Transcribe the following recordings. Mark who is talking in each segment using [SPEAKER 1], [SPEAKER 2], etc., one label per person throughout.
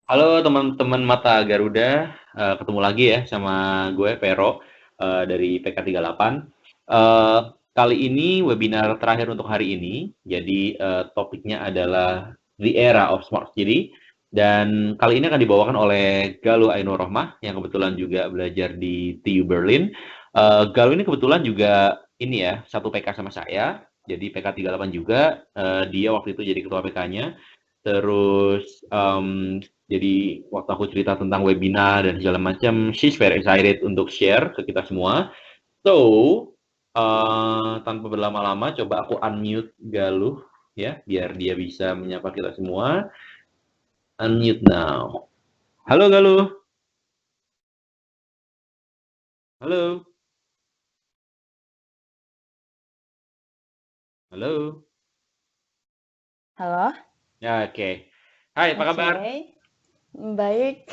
[SPEAKER 1] Halo teman-teman Mata Garuda, ketemu lagi ya sama gue Vero dari PK38. Eh, Kali ini webinar terakhir untuk hari ini, jadi topiknya adalah The Era of Smart City, dan kali ini akan dibawakan oleh Galuh Ainur Rohmah yang kebetulan juga belajar di TU Berlin. Galuh ini kebetulan juga ini ya, satu PK sama saya, jadi PK38 juga, dia waktu itu jadi ketua PK-nya. Terus jadi waktu aku cerita tentang webinar dan segala macam, she's very excited untuk share ke kita semua. So, tanpa berlama-lama, coba aku unmute Galuh ya, biar dia bisa menyapa kita semua. Unmute now. Halo Galuh. Halo. Halo.
[SPEAKER 2] Halo,
[SPEAKER 1] Ya, oke. Hai, apa kabar?
[SPEAKER 2] oke, baik.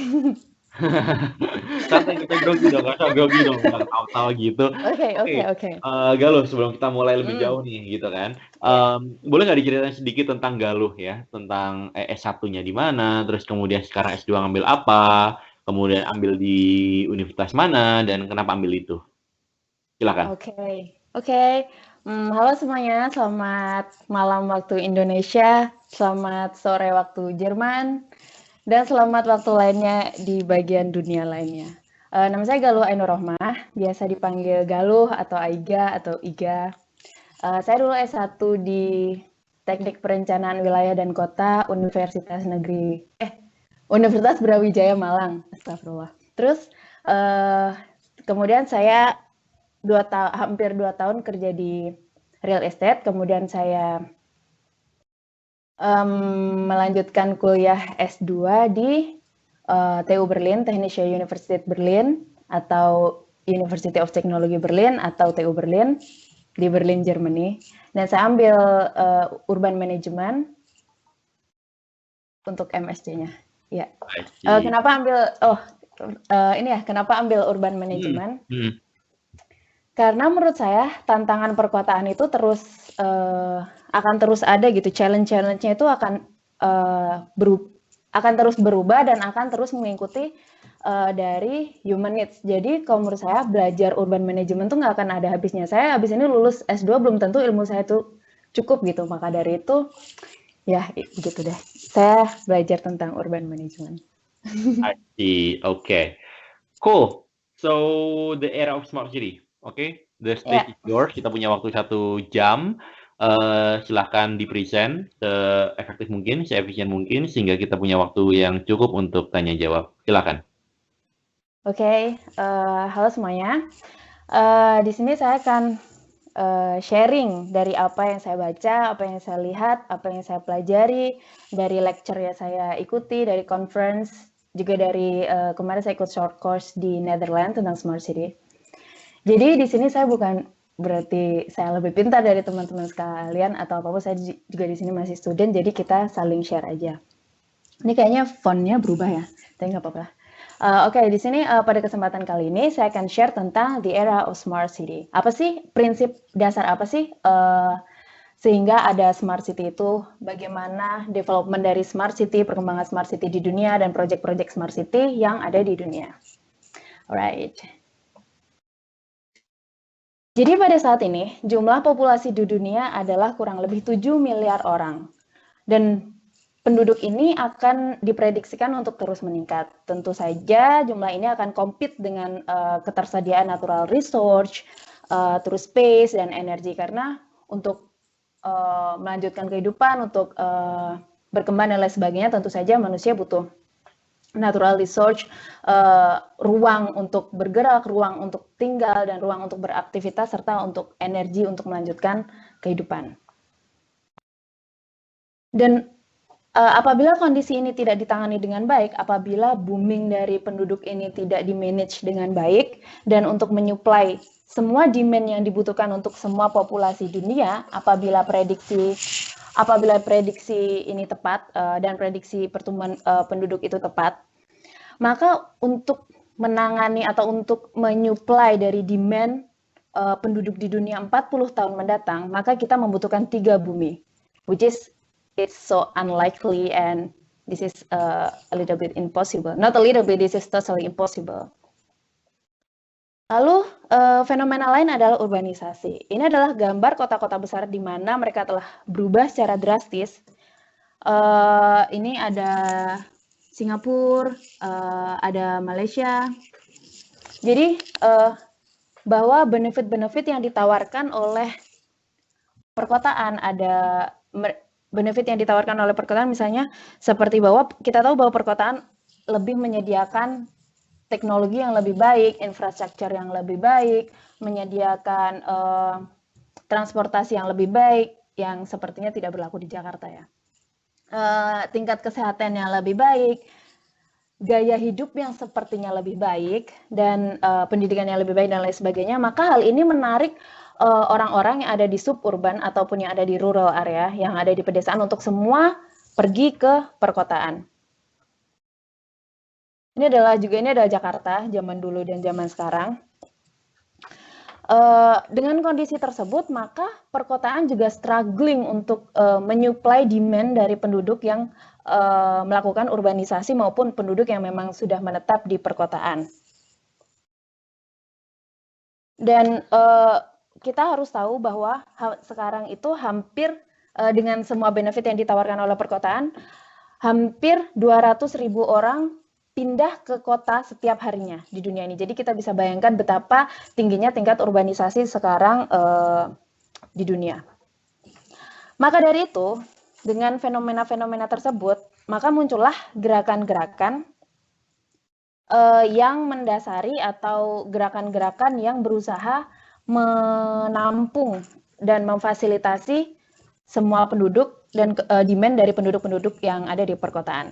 [SPEAKER 1] Santai kita grogi dong, nggak usah grogi dong, nggak tahu-tahu gitu.
[SPEAKER 2] Oke,
[SPEAKER 1] Oke,
[SPEAKER 2] oke, oke.
[SPEAKER 1] Galuh, sebelum kita mulai lebih
[SPEAKER 2] Hmm,
[SPEAKER 1] jauh nih, gitu kan.
[SPEAKER 2] ya.
[SPEAKER 1] Boleh nggak diceritain sedikit tentang Galuh ya, tentang S1-nya di mana, terus kemudian sekarang S2 ngambil apa, kemudian ambil di universitas mana, dan kenapa ambil itu? Silakan.
[SPEAKER 2] Oke, oke. Halo semuanya, selamat malam waktu Indonesia, selamat sore waktu Jerman, dan selamat waktu lainnya di bagian dunia lainnya. Nama saya Galuh Ainur Rohmah, biasa dipanggil Galuh atau Aiga atau Iga. Saya dulu S1 di Teknik Perencanaan Wilayah dan Kota Universitas Brawijaya Malang, astagfirullah. Terus kemudian saya hampir 2 tahun kerja di real estate, kemudian saya melanjutkan kuliah S2 di TU Berlin, Technische Universität Berlin, atau University of Technology Berlin, atau TU Berlin, di Berlin, Germany. Dan saya ambil Urban Management untuk MSc-nya. Ya.
[SPEAKER 1] I see.
[SPEAKER 2] Kenapa ambil, kenapa ambil Urban
[SPEAKER 1] Hmm,
[SPEAKER 2] Management?
[SPEAKER 1] hmm.
[SPEAKER 2] Karena menurut saya tantangan perkotaan itu akan terus ada gitu, challenge-challenge-nya itu uh, akan terus berubah dan akan terus mengikuti dari human needs. Jadi kalau menurut saya belajar urban management tuh nggak akan ada habisnya. Saya habis ini lulus S2 belum tentu ilmu saya itu cukup gitu. Maka dari itu ya gitu deh. Saya belajar tentang urban management.
[SPEAKER 1] I see. Okay. Cool. So, the era of smart city. Oke, the stage
[SPEAKER 2] Ya,
[SPEAKER 1] is yours. Kita punya waktu 1 jam. Silahkan di-present seefektif mungkin, seefisien mungkin, sehingga kita punya waktu yang cukup untuk tanya jawab. Silahkan.
[SPEAKER 2] oke. Halo semuanya. Di sini saya akan sharing dari apa yang saya baca, apa yang saya lihat, apa yang saya pelajari, dari lecture yang saya ikuti, dari conference, juga dari kemarin saya ikut short course di Netherlands tentang smart city. Jadi di sini saya bukan berarti saya lebih pintar dari teman-teman sekalian atau apa-apa, saya juga di sini masih student, jadi kita saling share aja. Ini kayaknya fontnya berubah ya, tapi nggak apa-apa. Oke, di sini pada kesempatan kali ini saya akan share tentang the era of smart city. Apa sih prinsip dasar apa sih sehingga ada smart city itu? Bagaimana development dari smart city, perkembangan smart city di dunia dan proyek-proyek smart city yang ada di dunia. Alright. Jadi pada saat ini jumlah populasi di dunia adalah kurang lebih 7 miliar orang. Dan penduduk ini akan diprediksikan untuk terus meningkat. Tentu saja jumlah ini akan compete dengan ketersediaan natural resource, terus space dan energi karena untuk melanjutkan kehidupan, untuk berkembang dan lain sebagainya, tentu saja manusia butuh natural resource, ruang untuk bergerak, ruang untuk tinggal, dan ruang untuk beraktivitas, serta untuk energi untuk melanjutkan kehidupan. Dan apabila kondisi ini tidak ditangani dengan baik, apabila booming dari penduduk ini tidak di-manage dengan baik, dan untuk menyuplai semua demand yang dibutuhkan untuk semua populasi dunia, apabila prediksi ini tepat dan prediksi pertumbuhan penduduk itu tepat, maka untuk menangani atau untuk menyuplai dari demand penduduk di dunia 40 tahun mendatang, maka kita membutuhkan 3 bumi, which is it's so unlikely and This is a little bit impossible. Not a little bit, this is totally impossible. Lalu fenomena lain adalah urbanisasi. Ini adalah gambar kota-kota besar di mana mereka telah berubah secara drastis. Ini ada Singapura, ada Malaysia. Jadi bahwa benefit-benefit yang ditawarkan oleh perkotaan, ada benefit yang ditawarkan oleh perkotaan misalnya seperti bahwa kita tahu bahwa perkotaan lebih menyediakan teknologi yang lebih baik, infrastruktur yang lebih baik, menyediakan transportasi yang lebih baik, yang sepertinya tidak berlaku di Jakarta ya. Tingkat kesehatan yang lebih baik, gaya hidup yang sepertinya lebih baik, dan pendidikan yang lebih baik dan lain sebagainya, maka hal ini menarik orang-orang yang ada di suburban ataupun yang ada di rural area, yang ada di pedesaan untuk semua pergi ke perkotaan. Ini adalah Jakarta zaman dulu dan zaman sekarang. Dengan kondisi tersebut, maka perkotaan juga struggling untuk menyuplai demand dari penduduk yang melakukan urbanisasi maupun penduduk yang memang sudah menetap di perkotaan. Dan kita harus tahu bahwa sekarang itu hampir dengan semua benefit yang ditawarkan oleh perkotaan, hampir 200.000 orang pindah ke kota setiap harinya di dunia ini. Jadi kita bisa bayangkan betapa tingginya tingkat urbanisasi sekarang di dunia. Maka dari itu, dengan fenomena-fenomena tersebut, maka muncullah gerakan-gerakan yang mendasari atau gerakan-gerakan yang berusaha menampung dan memfasilitasi semua penduduk dan demand dari penduduk-penduduk yang ada di perkotaan.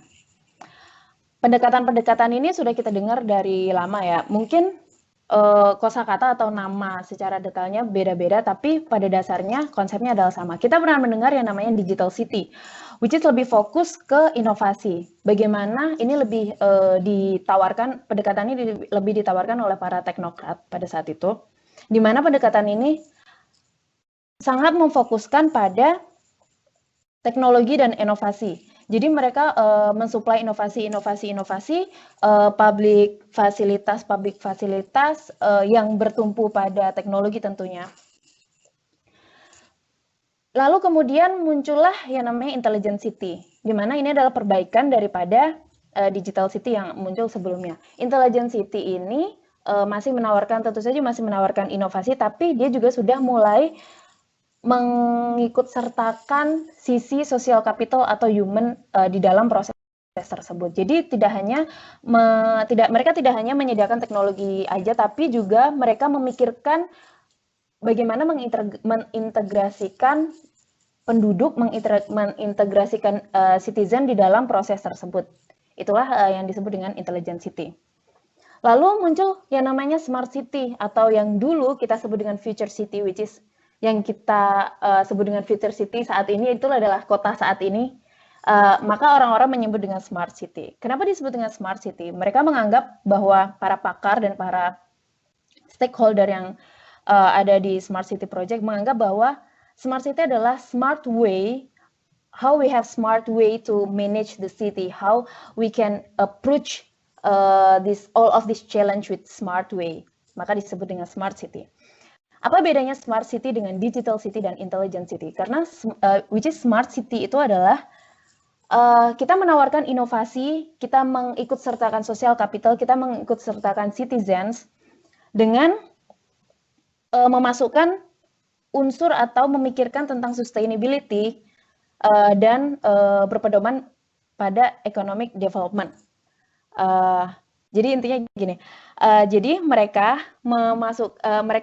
[SPEAKER 2] Pendekatan-pendekatan ini sudah kita dengar dari lama ya. Mungkin kosakata atau nama secara detailnya beda-beda, tapi pada dasarnya konsepnya adalah sama. Kita pernah mendengar yang namanya digital city, which is lebih fokus ke inovasi. Bagaimana ini lebih ditawarkan, pendekatan ini lebih ditawarkan oleh para teknokrat pada saat itu, di mana pendekatan ini sangat memfokuskan pada teknologi dan inovasi. Jadi mereka mensuplai inovasi-inovasi, public fasilitas yang bertumpu pada teknologi tentunya. Lalu kemudian muncullah yang namanya intelligent city, di mana ini adalah perbaikan daripada digital city yang muncul sebelumnya. Intelligent city ini masih menawarkan, tentu saja masih menawarkan inovasi, tapi dia juga sudah mulai mengikut sertakan sisi social capital atau human di dalam proses tersebut. Jadi mereka tidak hanya menyediakan teknologi aja, tapi juga mereka memikirkan bagaimana mengintegrasikan penduduk, mengintegrasikan citizen di dalam proses tersebut. Itulah yang disebut dengan intelligent city. Lalu muncul yang namanya smart city atau yang dulu kita sebut dengan future city, which is yang kita sebut dengan future city saat ini, itu adalah kota saat ini. Maka orang-orang menyebut dengan smart city. Kenapa disebut dengan smart city? Mereka menganggap bahwa para pakar dan para stakeholder yang ada di smart city project menganggap bahwa smart city adalah smart way, how we have smart way to manage the city, how we can approach all of this challenge with smart way. Maka disebut dengan smart city. Apa bedanya smart city dengan digital city dan intelligent city? Karena which is smart city itu adalah kita menawarkan inovasi, kita mengikut sertakan social capital, kita mengikut sertakan citizens dengan memasukkan unsur atau memikirkan tentang sustainability dan berpedoman pada economic development. Jadi intinya gini, jadi mereka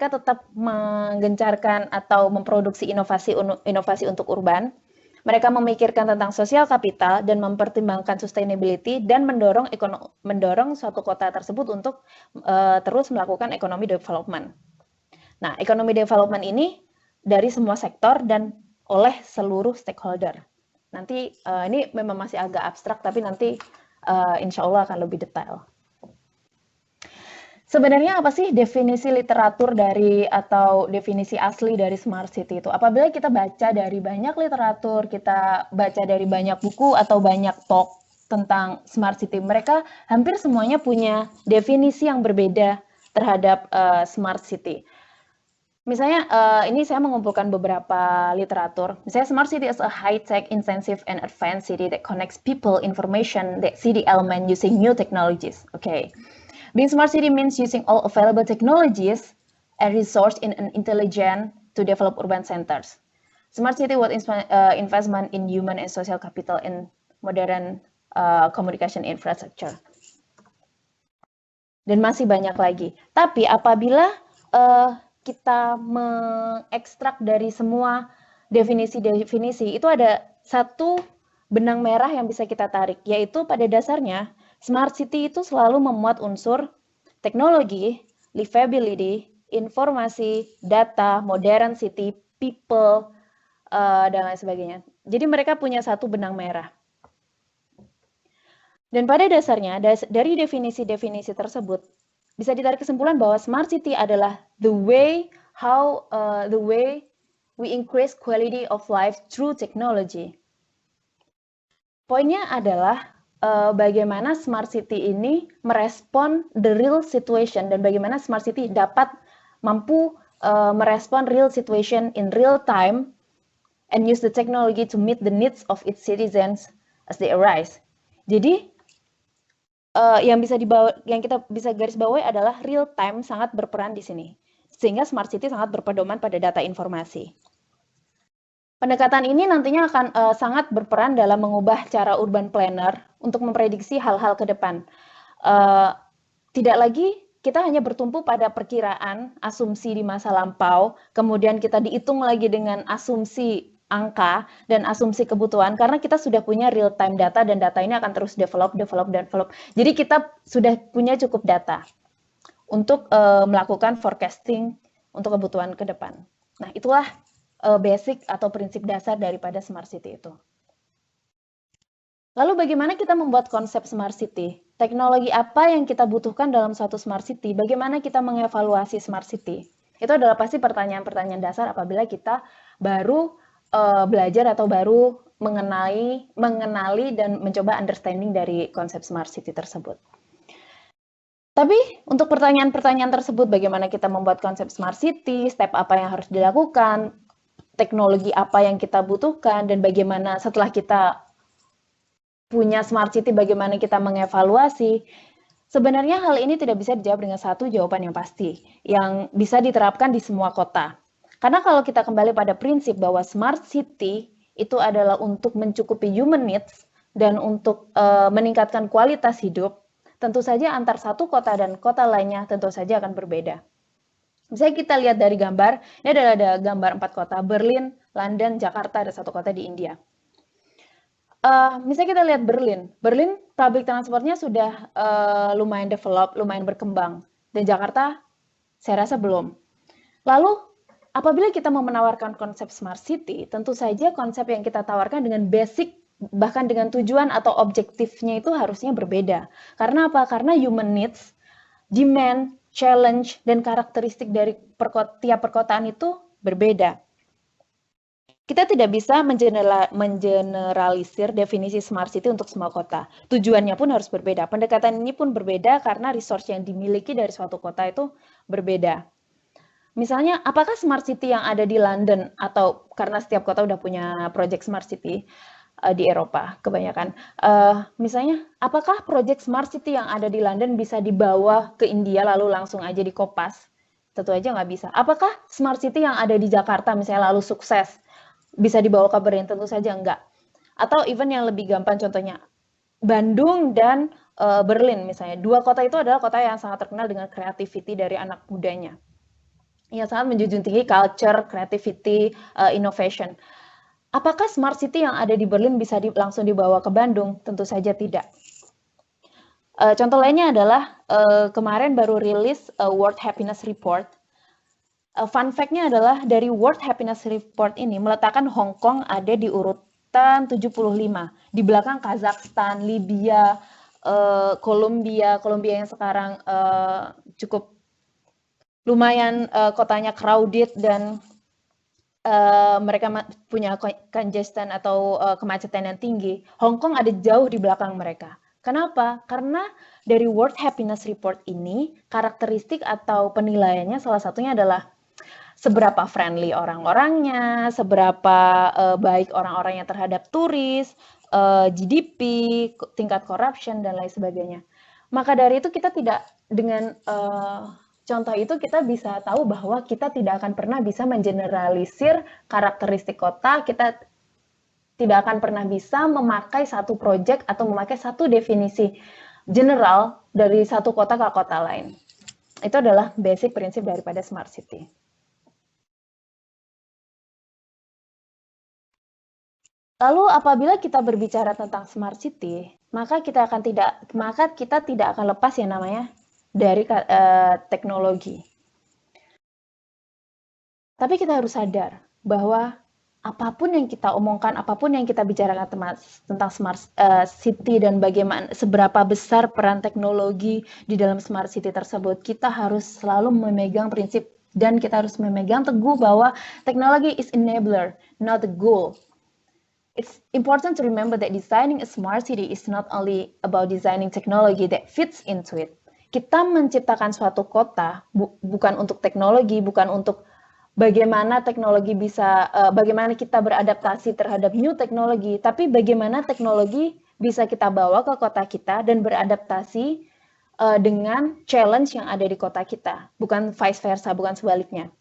[SPEAKER 2] tetap menggencarkan atau memproduksi inovasi untuk urban. Mereka memikirkan tentang sosial kapital dan mempertimbangkan sustainability dan mendorong suatu kota tersebut untuk terus melakukan economy development. Nah, economy development ini dari semua sektor dan oleh seluruh stakeholder. Nanti ini memang masih agak abstrak, tapi nanti insya Allah akan lebih detail. Sebenarnya apa sih definisi literatur atau definisi asli dari smart city itu? Apabila kita baca dari banyak literatur, kita baca dari banyak buku atau banyak talk tentang smart city. Mereka hampir semuanya punya definisi yang berbeda terhadap smart city. Misalnya, ini saya mengumpulkan beberapa literatur. Misalnya, smart city is a high-tech, intensive, and advanced city that connects people, information, that city element using new technologies. Okay. Being smart city means using all available technologies and resource in an intelligent to develop urban centers. Smart city with investment in human and social capital in modern communication infrastructure. Dan masih banyak lagi. Tapi apabila kita mengekstrak dari semua definisi-definisi, itu ada satu benang merah yang bisa kita tarik, yaitu pada dasarnya smart city itu selalu memuat unsur teknologi, livability, informasi, data, modern city, people, dan lain sebagainya. Jadi mereka punya satu benang merah. Dan pada dasarnya, dari definisi-definisi tersebut, bisa ditarik kesimpulan bahwa smart city adalah the way we increase quality of life through technology. Poinnya adalah bagaimana smart city ini merespon the real situation dan bagaimana smart city dapat mampu merespon real situation in real time and use the technology to meet the needs of its citizens as they arise. Jadi yang kita bisa garis bawahi adalah real time sangat berperan di sini. Sehingga smart city sangat berpedoman pada data informasi. Pendekatan ini nantinya akan sangat berperan dalam mengubah cara urban planner untuk memprediksi hal-hal ke depan. Tidak lagi kita hanya bertumpu pada perkiraan, asumsi di masa lampau, kemudian kita dihitung lagi dengan asumsi angka dan asumsi kebutuhan, karena kita sudah punya real time data dan data ini akan terus develop. Jadi kita sudah punya cukup data untuk melakukan forecasting untuk kebutuhan ke depan. Nah, itulah basic atau prinsip dasar daripada smart city itu. Lalu bagaimana kita membuat konsep smart city? Teknologi apa yang kita butuhkan dalam suatu smart city? Bagaimana kita mengevaluasi smart city? Itu adalah pasti pertanyaan-pertanyaan dasar apabila kita baru belajar atau baru mengenali dan mencoba understanding dari konsep smart city tersebut. Tapi untuk pertanyaan-pertanyaan tersebut, bagaimana kita membuat konsep smart city, step apa yang harus dilakukan, teknologi apa yang kita butuhkan, dan bagaimana setelah kita punya smart city, bagaimana kita mengevaluasi. Sebenarnya hal ini tidak bisa dijawab dengan satu jawaban yang pasti, yang bisa diterapkan di semua kota. Karena kalau kita kembali pada prinsip bahwa smart city itu adalah untuk mencukupi human needs dan untuk meningkatkan kualitas hidup, tentu saja antar satu kota dan kota lainnya tentu saja akan berbeda. Misalnya kita lihat dari gambar, ini ada gambar 4 kota, Berlin, London, Jakarta, ada 1 kota di India. Misalnya kita lihat Berlin public transportnya sudah lumayan develop, lumayan berkembang, dan Jakarta saya rasa belum. Lalu apabila kita mau menawarkan konsep smart city, tentu saja konsep yang kita tawarkan dengan basic, bahkan dengan tujuan atau objektifnya itu harusnya berbeda. Karena apa? Karena human needs, demand, challenge, dan karakteristik dari tiap perkotaan itu berbeda. Kita tidak bisa mengeneralisir definisi smart city untuk semua kota. Tujuannya pun harus berbeda. Pendekatan ini pun berbeda karena resource yang dimiliki dari suatu kota itu berbeda. Misalnya, apakah smart city yang ada di London, atau karena setiap kota udah punya project smart city di Eropa kebanyakan. Misalnya, apakah project smart city yang ada di London bisa dibawa ke India lalu langsung aja dikopas? Tentu aja nggak bisa. Apakah smart city yang ada di Jakarta misalnya lalu sukses bisa dibawa ke Berlin? Tentu saja enggak. Atau even yang lebih gampang contohnya, Bandung dan Berlin misalnya. 2 kota itu adalah kota yang sangat terkenal dengan creativity dari anak mudanya. Yang sangat menjunjung tinggi culture, creativity, innovation. Apakah smart city yang ada di Berlin bisa langsung dibawa ke Bandung? Tentu saja tidak. Contoh lainnya adalah kemarin baru rilis World Happiness Report. Fun fact-nya adalah dari World Happiness Report ini meletakkan Hong Kong ada di urutan 75. Di belakang Kazakhstan, Libya, Kolombia yang sekarang cukup lumayan kotanya crowded dan mereka punya congestion atau kemacetan yang tinggi, Hong Kong ada jauh di belakang mereka. Kenapa? Karena dari World Happiness Report ini, karakteristik atau penilaiannya salah satunya adalah seberapa friendly orang-orangnya, seberapa baik orang-orangnya terhadap turis, GDP, tingkat corruption, dan lain sebagainya. Maka dari itu kita tidak dengan contoh itu kita bisa tahu bahwa kita tidak akan pernah bisa mengeneralisir karakteristik kota, kita tidak akan pernah bisa memakai satu project atau memakai satu definisi general dari satu kota ke kota lain. Itu adalah basic prinsip daripada smart city. Lalu apabila kita berbicara tentang smart city, maka kita tidak akan lepas yang namanya dari teknologi. Tapi kita harus sadar bahwa apapun yang kita omongkan, apapun yang kita bicarakan tentang smart city dan bagaimana seberapa besar peran teknologi di dalam smart city tersebut, kita harus selalu memegang prinsip dan kita harus memegang teguh bahwa teknologi is enabler, not the goal. It's important to remember that designing a smart city is not only about designing technology that fits into it. Kita menciptakan suatu kota bukan untuk teknologi, bukan untuk bagaimana teknologi bisa, bagaimana kita beradaptasi terhadap new teknologi, tapi bagaimana teknologi bisa kita bawa ke kota kita dan beradaptasi dengan challenge yang ada di kota kita, bukan vice versa, bukan sebaliknya.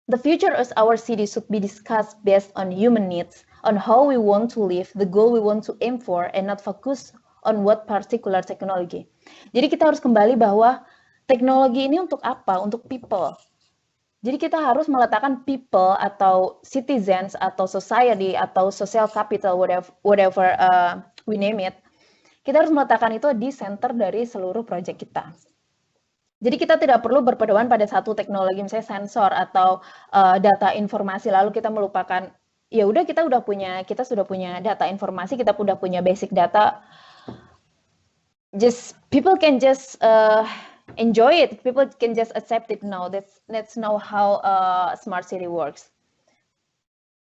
[SPEAKER 2] The future of our city should be discussed based on human needs, on how we want to live, the goal we want to aim for, and not focus on what particular technology. Jadi kita harus kembali bahwa teknologi ini untuk apa? Untuk people. Jadi kita harus meletakkan people atau citizens atau society atau social capital, whatever we name it. Kita harus meletakkan itu di center dari seluruh project kita. Jadi kita tidak perlu berpedoman pada satu teknologi, misalnya sensor atau data informasi, lalu kita melupakan, ya udah kita sudah punya data informasi, kita sudah punya basic data. People can just enjoy it. People can just accept it now. That's now how smart city works.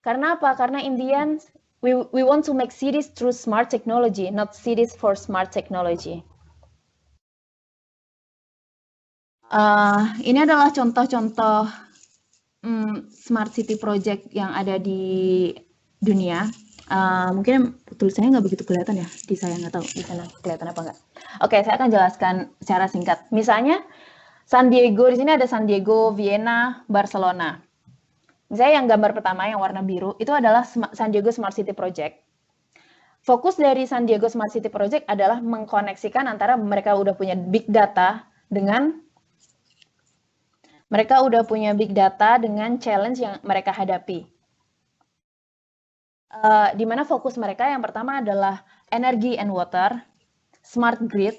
[SPEAKER 2] Karena apa? Karena in the end, we want to make cities through smart technology, not cities for smart technology. Ini adalah contoh-contoh smart city project yang ada di dunia. Mungkin tulisannya nggak begitu kelihatan ya di saya, nggak tahu di sana kelihatan apa nggak. Oke, saya akan jelaskan secara singkat. Misalnya San Diego, di sini ada San Diego, Vienna, Barcelona. Misalnya yang gambar pertama yang warna biru itu adalah San Diego Smart City Project. Fokus dari San Diego Smart City Project adalah mengkoneksikan antara mereka udah punya big data dengan challenge yang mereka hadapi. Di mana fokus mereka yang pertama adalah energy and water, smart grid,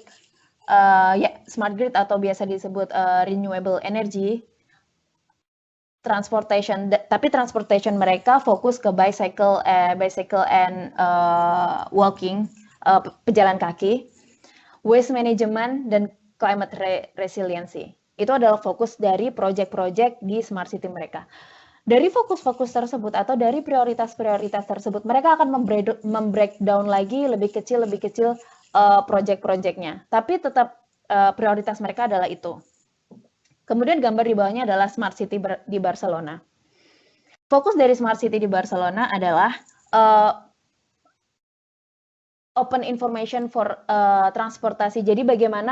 [SPEAKER 2] smart grid atau biasa disebut renewable energy, transportation, tapi transportation mereka fokus ke bicycle and walking, pejalan kaki, waste management, dan climate resiliency. Itu adalah fokus dari project-project di smart city mereka. Dari fokus-fokus tersebut atau dari prioritas-prioritas tersebut, mereka akan membreakdown lagi lebih kecil project-projectnya. Tapi tetap prioritas mereka adalah itu. Kemudian gambar di bawahnya adalah smart city di Barcelona. Fokus dari smart city di Barcelona adalah open information for transportasi. Jadi bagaimana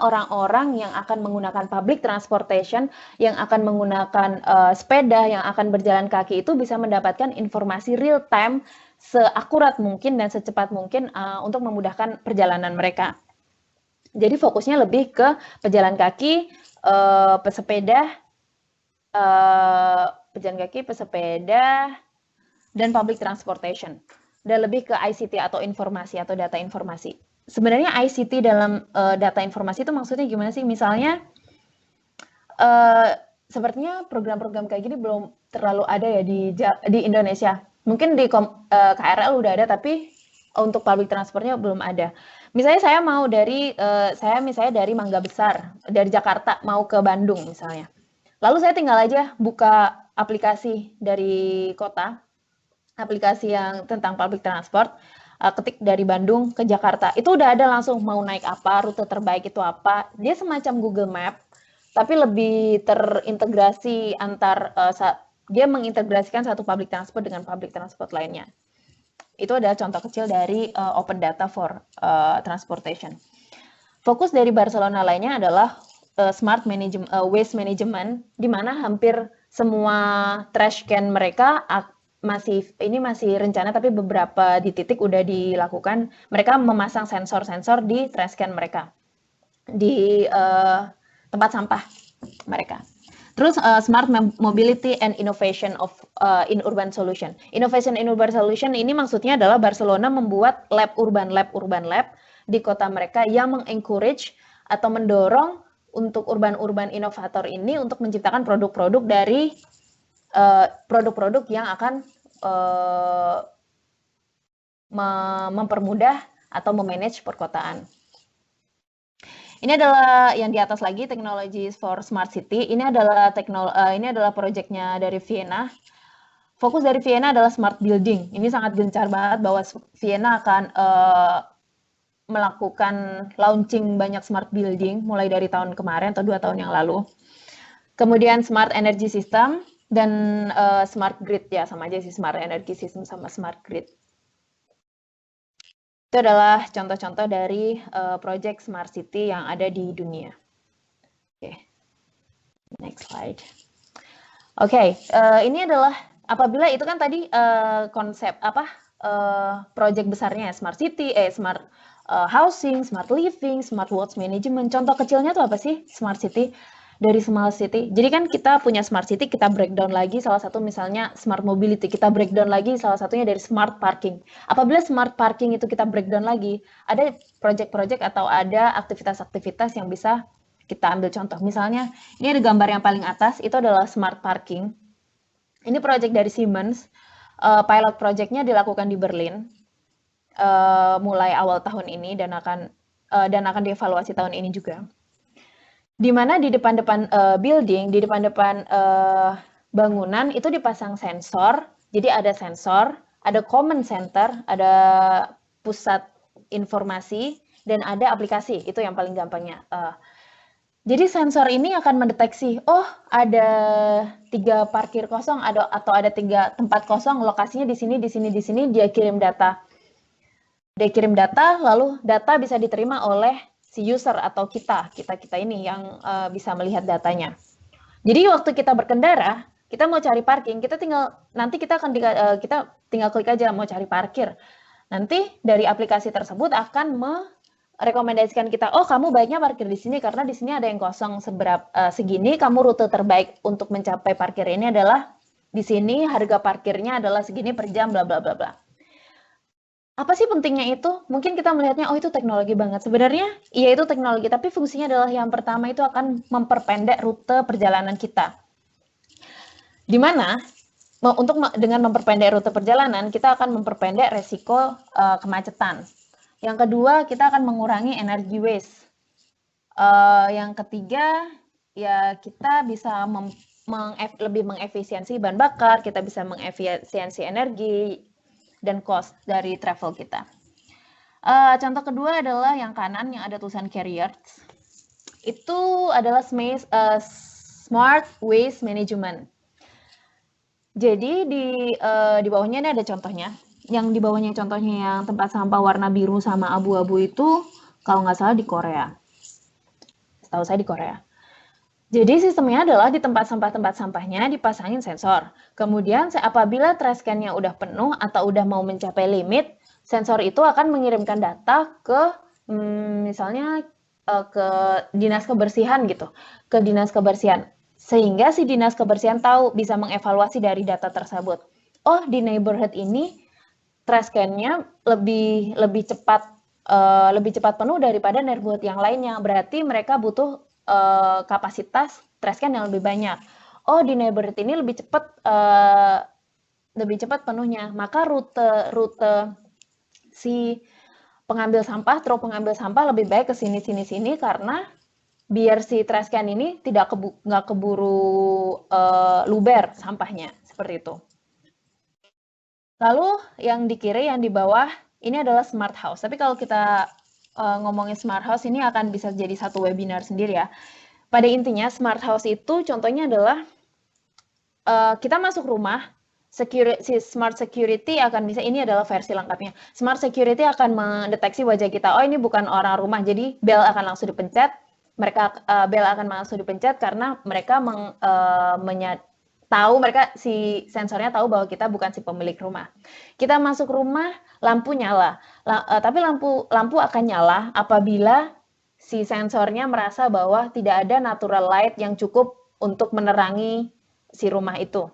[SPEAKER 2] orang-orang yang akan menggunakan public transportation, yang akan menggunakan sepeda, yang akan berjalan kaki itu bisa mendapatkan informasi real time seakurat mungkin dan secepat mungkin untuk memudahkan perjalanan mereka. Jadi fokusnya lebih ke pejalan kaki, pesepeda, dan public transportation. Dan lebih ke ICT atau informasi atau data informasi. Sebenarnya ICT dalam data informasi itu maksudnya gimana sih? Misalnya, sepertinya program-program kayak gini belum terlalu ada ya di Indonesia. Mungkin di KRL udah ada, tapi untuk public transportnya belum ada. Misalnya saya misalnya dari Mangga Besar, dari Jakarta mau ke Bandung misalnya. Lalu saya tinggal aja buka aplikasi dari kota, aplikasi yang tentang public transport, ketik dari Bandung ke Jakarta, itu udah ada langsung mau naik apa, rute terbaik itu apa. Dia semacam Google Map, tapi lebih terintegrasi dia mengintegrasikan satu public transport dengan public transport lainnya. Itu adalah contoh kecil dari open data for transportation. Fokus dari Barcelona lainnya adalah smart waste management, di mana hampir semua trash can mereka masih rencana, tapi beberapa di titik udah dilakukan. Mereka memasang sensor-sensor di trash can mereka, di tempat sampah mereka. Terus smart mobility and innovation in urban solution. Innovation in urban solution ini maksudnya adalah Barcelona membuat urban lab di kota mereka yang mengencourage atau mendorong untuk urban inovator ini untuk menciptakan produk-produk dari produk-produk yang akan mempermudah atau memanage perkotaan. Ini adalah yang di atas lagi, Technologies for Smart City. Ini adalah proyeknya dari Vienna. Fokus dari Vienna adalah smart building. Ini sangat gencar banget bahwa Vienna akan melakukan launching banyak smart building mulai dari tahun kemarin atau 2 tahun yang lalu. Kemudian smart energy system dan smart grid, ya sama aja sih, smart energy system sama smart grid. Itu adalah contoh-contoh dari proyek Smart City yang ada di dunia. Oke, next slide. Oke, ini adalah apabila itu kan tadi konsep proyek besarnya Smart City, Smart housing, smart living, smart waste management. Contoh kecilnya tuh apa sih Smart City? Dari Smart City. Jadi kan kita punya Smart City, kita breakdown lagi salah satu misalnya Smart Mobility, kita breakdown lagi salah satunya dari Smart Parking. Apabila Smart Parking itu kita breakdown lagi, ada project-project atau ada aktivitas-aktivitas yang bisa kita ambil contoh. Misalnya, ini ada gambar yang paling atas, itu adalah Smart Parking. Ini project dari Siemens, pilot projectnya dilakukan di Berlin, mulai awal tahun ini dan akan dievaluasi tahun ini juga. Di mana di depan-depan building, di depan-depan bangunan itu dipasang sensor. Jadi ada sensor, ada command center, ada pusat informasi, dan ada aplikasi. Itu yang paling gampangnya. Jadi sensor ini akan mendeteksi, oh ada 3 parkir kosong, atau ada 3 tempat kosong, lokasinya di sini, di sini, di sini. Dia kirim data. Lalu data bisa diterima oleh si user atau kita ini yang bisa melihat datanya. Jadi waktu kita berkendara, kita mau cari parking, kita tinggal klik aja mau cari parkir. Nanti dari aplikasi tersebut akan merekomendasikan kita, oh kamu baiknya parkir di sini karena di sini ada yang kosong segini, kamu rute terbaik untuk mencapai parkir ini adalah di sini, harga parkirnya adalah segini per jam, bla bla bla bla. Apa sih pentingnya itu? Mungkin kita melihatnya, oh itu teknologi banget. Sebenarnya, iya itu teknologi, tapi fungsinya adalah yang pertama itu akan memperpendek rute perjalanan kita. Di mana, dengan memperpendek rute perjalanan, kita akan memperpendek resiko kemacetan. Yang kedua, kita akan mengurangi energi waste. Yang ketiga, ya kita bisa lebih mengefisiensi bahan bakar, kita bisa mengefisiensi energi, dan cost dari travel kita. Contoh kedua adalah yang kanan yang ada tulisan carriers. Itu adalah smart waste management. Jadi di bawahnya ini ada contohnya. Yang di bawahnya contohnya yang tempat sampah warna biru sama abu-abu itu kalau nggak salah di Korea. Setahu saya di Korea. Jadi sistemnya adalah di tempat sampahnya dipasangin sensor. Kemudian apabila trash can-nya udah penuh atau udah mau mencapai limit, sensor itu akan mengirimkan data ke misalnya ke dinas kebersihan gitu, ke dinas kebersihan. Sehingga si dinas kebersihan tahu, bisa mengevaluasi dari data tersebut. Oh, di neighborhood ini trash can-nya lebih cepat penuh daripada neighborhood yang lainnya. Berarti mereka butuh kapasitas trash can yang lebih banyak. Oh, di neighborhood ini lebih cepat penuhnya. Maka rute si pengambil sampah lebih baik ke sini karena biar si trash can ini nggak keburu luber sampahnya, seperti itu. Lalu yang di kiri, yang di bawah, ini adalah smart house. Tapi kalau kita ngomongin smart house, ini akan bisa jadi satu webinar sendiri ya. Pada intinya, smart house itu contohnya adalah kita masuk rumah, si smart security akan bisa, ini adalah versi lengkapnya. Smart security akan mendeteksi wajah kita. Oh, ini bukan orang rumah, jadi bel akan langsung dipencet. Bel akan langsung dipencet karena mereka tahu, si sensornya tahu bahwa kita bukan si pemilik rumah. Kita masuk rumah, lampu nyala. Tapi lampu akan nyala apabila si sensornya merasa bahwa tidak ada natural light yang cukup untuk menerangi si rumah itu.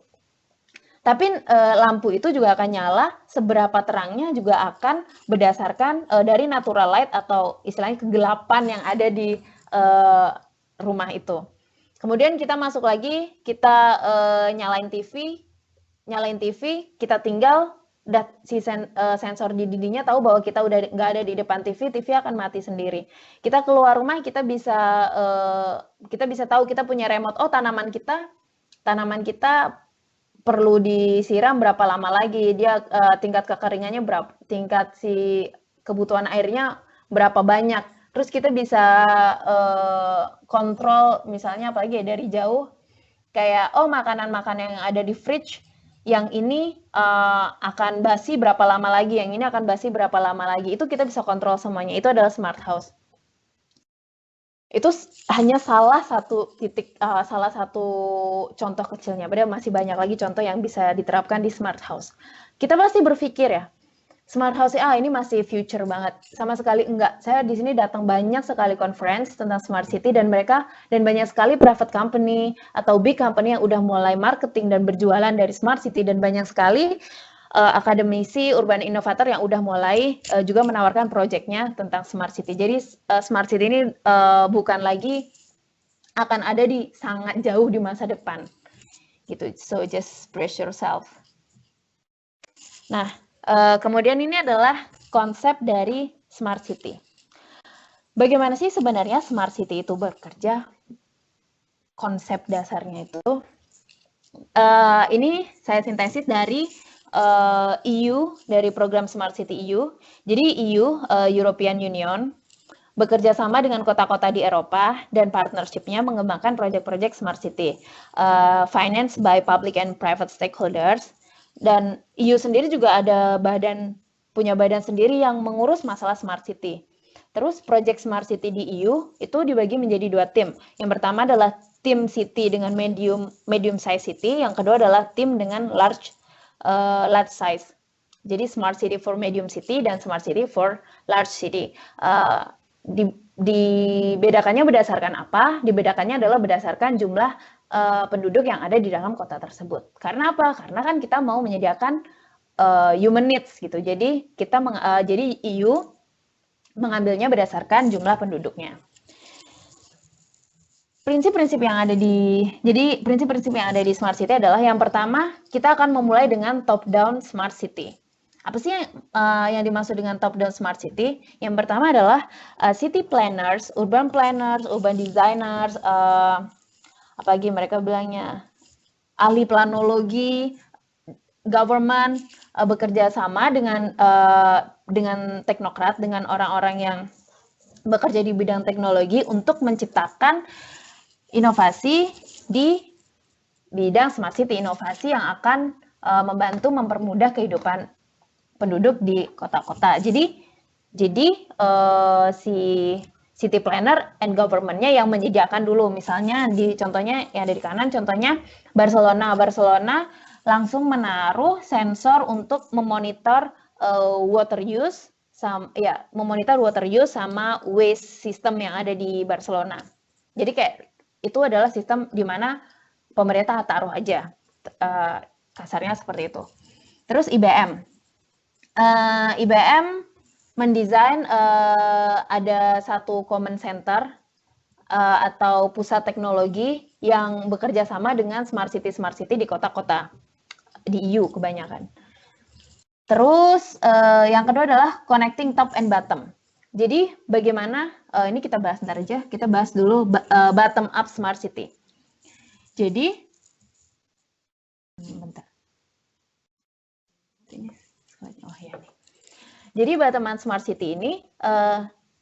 [SPEAKER 2] Tapi lampu itu juga akan nyala, seberapa terangnya juga akan berdasarkan dari natural light atau istilahnya kegelapan yang ada di rumah itu. Kemudian kita masuk lagi, kita nyalain TV, kita tinggal si sensor di dindingnya tahu bahwa kita udah nggak ada di depan TV, TV akan mati sendiri. Kita keluar rumah, kita bisa tahu kita punya remote. Oh, tanaman kita perlu disiram berapa lama lagi, dia tingkat kekeringannya berapa, tingkat si kebutuhan airnya berapa banyak. Terus kita bisa kontrol misalnya apalagi ya dari jauh, kayak oh makanan-makanan yang ada di fridge yang ini akan basi berapa lama lagi, yang ini akan basi berapa lama lagi, itu kita bisa kontrol semuanya. Itu adalah smart house. Itu hanya salah satu contoh kecilnya, padahal masih banyak lagi contoh yang bisa diterapkan di smart house. Kita pasti berpikir ya, smart house ini masih future banget. Sama sekali enggak. Saya di sini datang banyak sekali conference tentang smart city dan banyak sekali private company atau big company yang udah mulai marketing dan berjualan dari smart city, dan banyak sekali akademisi urban inovator yang udah mulai juga menawarkan proyeknya tentang smart city. Jadi smart city ini bukan lagi akan ada di sangat jauh di masa depan. Gitu. So just brace yourself. Nah, kemudian ini adalah konsep dari smart city. Bagaimana sih sebenarnya smart city itu bekerja? Konsep dasarnya itu, ini saya sintesis dari EU, dari program Smart City EU. Jadi EU, European Union, bekerja sama dengan kota-kota di Eropa dan partnership-nya mengembangkan proyek-proyek Smart City, financed by public and private stakeholders. Dan EU sendiri juga punya badan sendiri yang mengurus masalah Smart City. Terus proyek Smart City di EU itu dibagi menjadi 2 tim. Yang pertama adalah tim city dengan medium size city, yang kedua adalah tim dengan large size. Jadi smart city for medium city dan smart city for large city. Dibedakannya berdasarkan apa? Dibedakannya adalah berdasarkan jumlah penduduk yang ada di dalam kota tersebut. Karena apa? Karena kan kita mau menyediakan human needs gitu. Jadi jadi EU mengambilnya berdasarkan jumlah penduduknya. Prinsip-prinsip yang ada di Smart City adalah yang pertama, kita akan memulai dengan top-down Smart City. Apa sih yang dimaksud dengan top-down Smart City? Yang pertama adalah city planners, urban designers, apalagi mereka bilangnya ahli planologi, government bekerja sama dengan teknokrat, dengan orang-orang yang bekerja di bidang teknologi untuk menciptakan inovasi di bidang smart city, inovasi yang akan membantu mempermudah kehidupan penduduk di kota-kota. Jadi si city planner and government-nya yang menyediakan dulu, misalnya contohnya yang ada di kanan, contohnya Barcelona langsung menaruh sensor untuk memonitor water use sama waste system yang ada di Barcelona. Jadi kayak itu adalah sistem di mana pemerintah taruh aja, kasarnya seperti itu. Terus IBM mendesain ada satu common center atau pusat teknologi yang bekerja sama dengan smart city di kota-kota di EU kebanyakan. Terus yang kedua adalah connecting top and bottom. Jadi bagaimana ini kita bahas ntar aja. Kita bahas dulu bottom up smart city. Jadi, bentar. Oh ya nih. Jadi bottom up smart city ini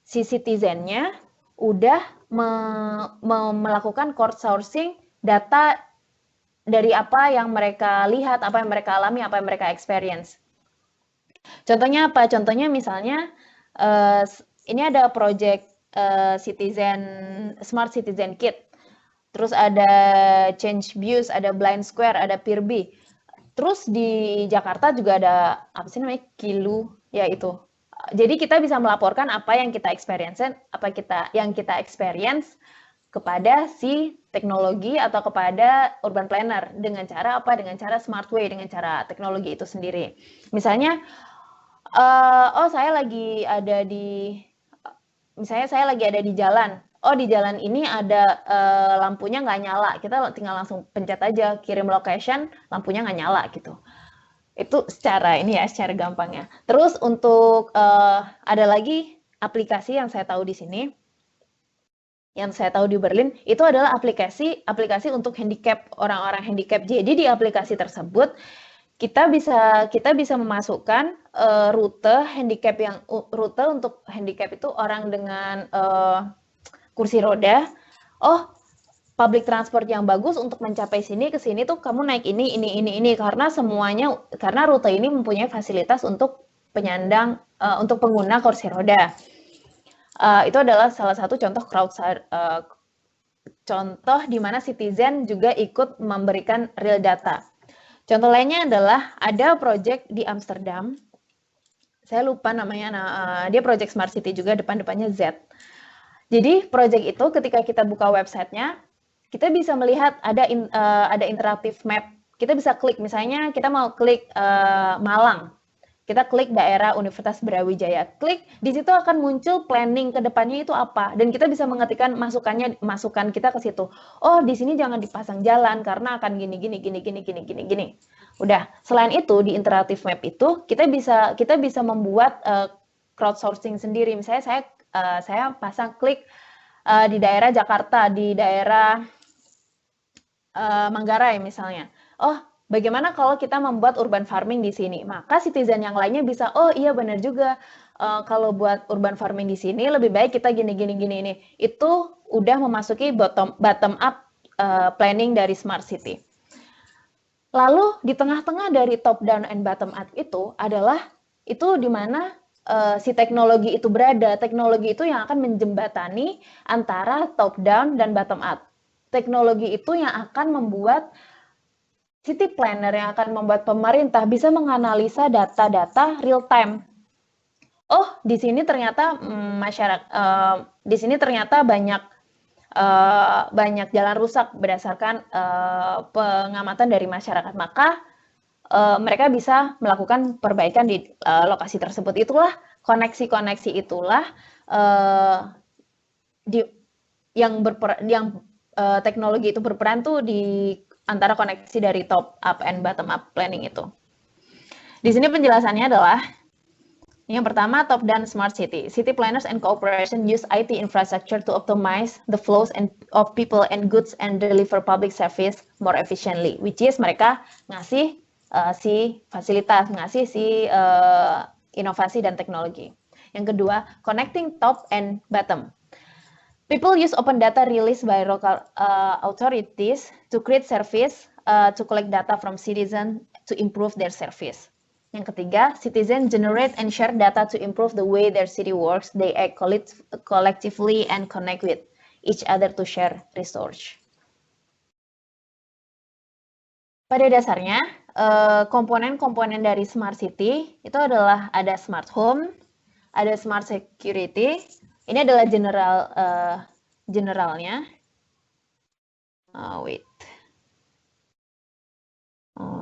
[SPEAKER 2] si citizen-nya udah melakukan crowdsourcing data dari apa yang mereka lihat, apa yang mereka alami, apa yang mereka experience. Contohnya apa? Contohnya misalnya ini ada project Smart Citizen Kit. Terus ada Change Views, ada Blind Square, ada Peerby. Terus di Jakarta juga ada apa sih namanya? Kilu, ya itu. Jadi kita bisa melaporkan apa yang kita experience, kepada si teknologi atau kepada urban planner dengan cara apa? Dengan cara smart way, dengan cara teknologi itu sendiri. Misalnya, saya lagi ada di jalan. Oh, di jalan ini ada lampunya nggak nyala. Kita tinggal langsung pencet aja, kirim location, lampunya nggak nyala gitu. Itu secara gampangnya. Terus untuk ada lagi aplikasi yang saya tahu di sini, yang saya tahu di Berlin, itu adalah aplikasi untuk handicap, orang-orang handicap. Jadi di aplikasi tersebut kita bisa memasukkan rute untuk handicap itu orang dengan kursi roda. Oh, public transport yang bagus untuk mencapai sini ke sini tuh kamu naik ini karena rute ini mempunyai fasilitas untuk penyandang untuk pengguna kursi roda. Itu adalah salah satu contoh contoh di mana citizen juga ikut memberikan real data. Contoh lainnya adalah ada project di Amsterdam. Saya lupa namanya. Dia project smart city juga, depannya Z. Jadi project itu ketika kita buka websitenya, kita bisa melihat ada interaktif map. Kita bisa klik, misalnya kita mau klik Malang. Kita klik daerah Universitas Brawijaya. Klik, di situ akan muncul planning ke depannya itu apa. Dan kita bisa mengetikkan masukan kita ke situ. Oh, di sini jangan dipasang jalan karena akan gini. Udah. Selain itu, di interaktif map itu kita bisa membuat crowdsourcing sendiri. Misalnya saya pasang klik di daerah Jakarta, di daerah Manggarai misalnya. Oh, bagaimana kalau kita membuat urban farming di sini? Maka citizen yang lainnya bisa, oh iya benar juga, kalau buat urban farming di sini lebih baik kita gini. Itu udah memasuki bottom up planning dari smart city. Lalu di tengah-tengah dari top down and bottom up itu di mana si teknologi itu berada. Teknologi itu yang akan menjembatani antara top down dan bottom up. Teknologi itu yang akan membuat city planner, yang akan membuat pemerintah bisa menganalisa data-data real time. Oh, di sini ternyata di sini ternyata banyak jalan rusak berdasarkan pengamatan dari masyarakat. Maka mereka bisa melakukan perbaikan di lokasi tersebut. Itulah koneksi-koneksi itulah teknologi itu berperan tuh di antara koneksi dari top up and bottom up planning itu. Di sini penjelasannya adalah yang pertama, top down smart city. City planners and corporation use IT infrastructure to optimize the flows of people and goods and deliver public service more efficiently, which is mereka ngasih si fasilitas, ngasih si inovasi dan teknologi. Yang kedua, connecting top and bottom. People use open data released by local authorities to create service, to collect data from citizens to improve their service. Yang ketiga, citizens generate and share data to improve the way their city works. They act collectively and connect with each other to share resource. Pada dasarnya, komponen-komponen dari smart city itu adalah ada smart home, ada smart security. Ini adalah generalnya.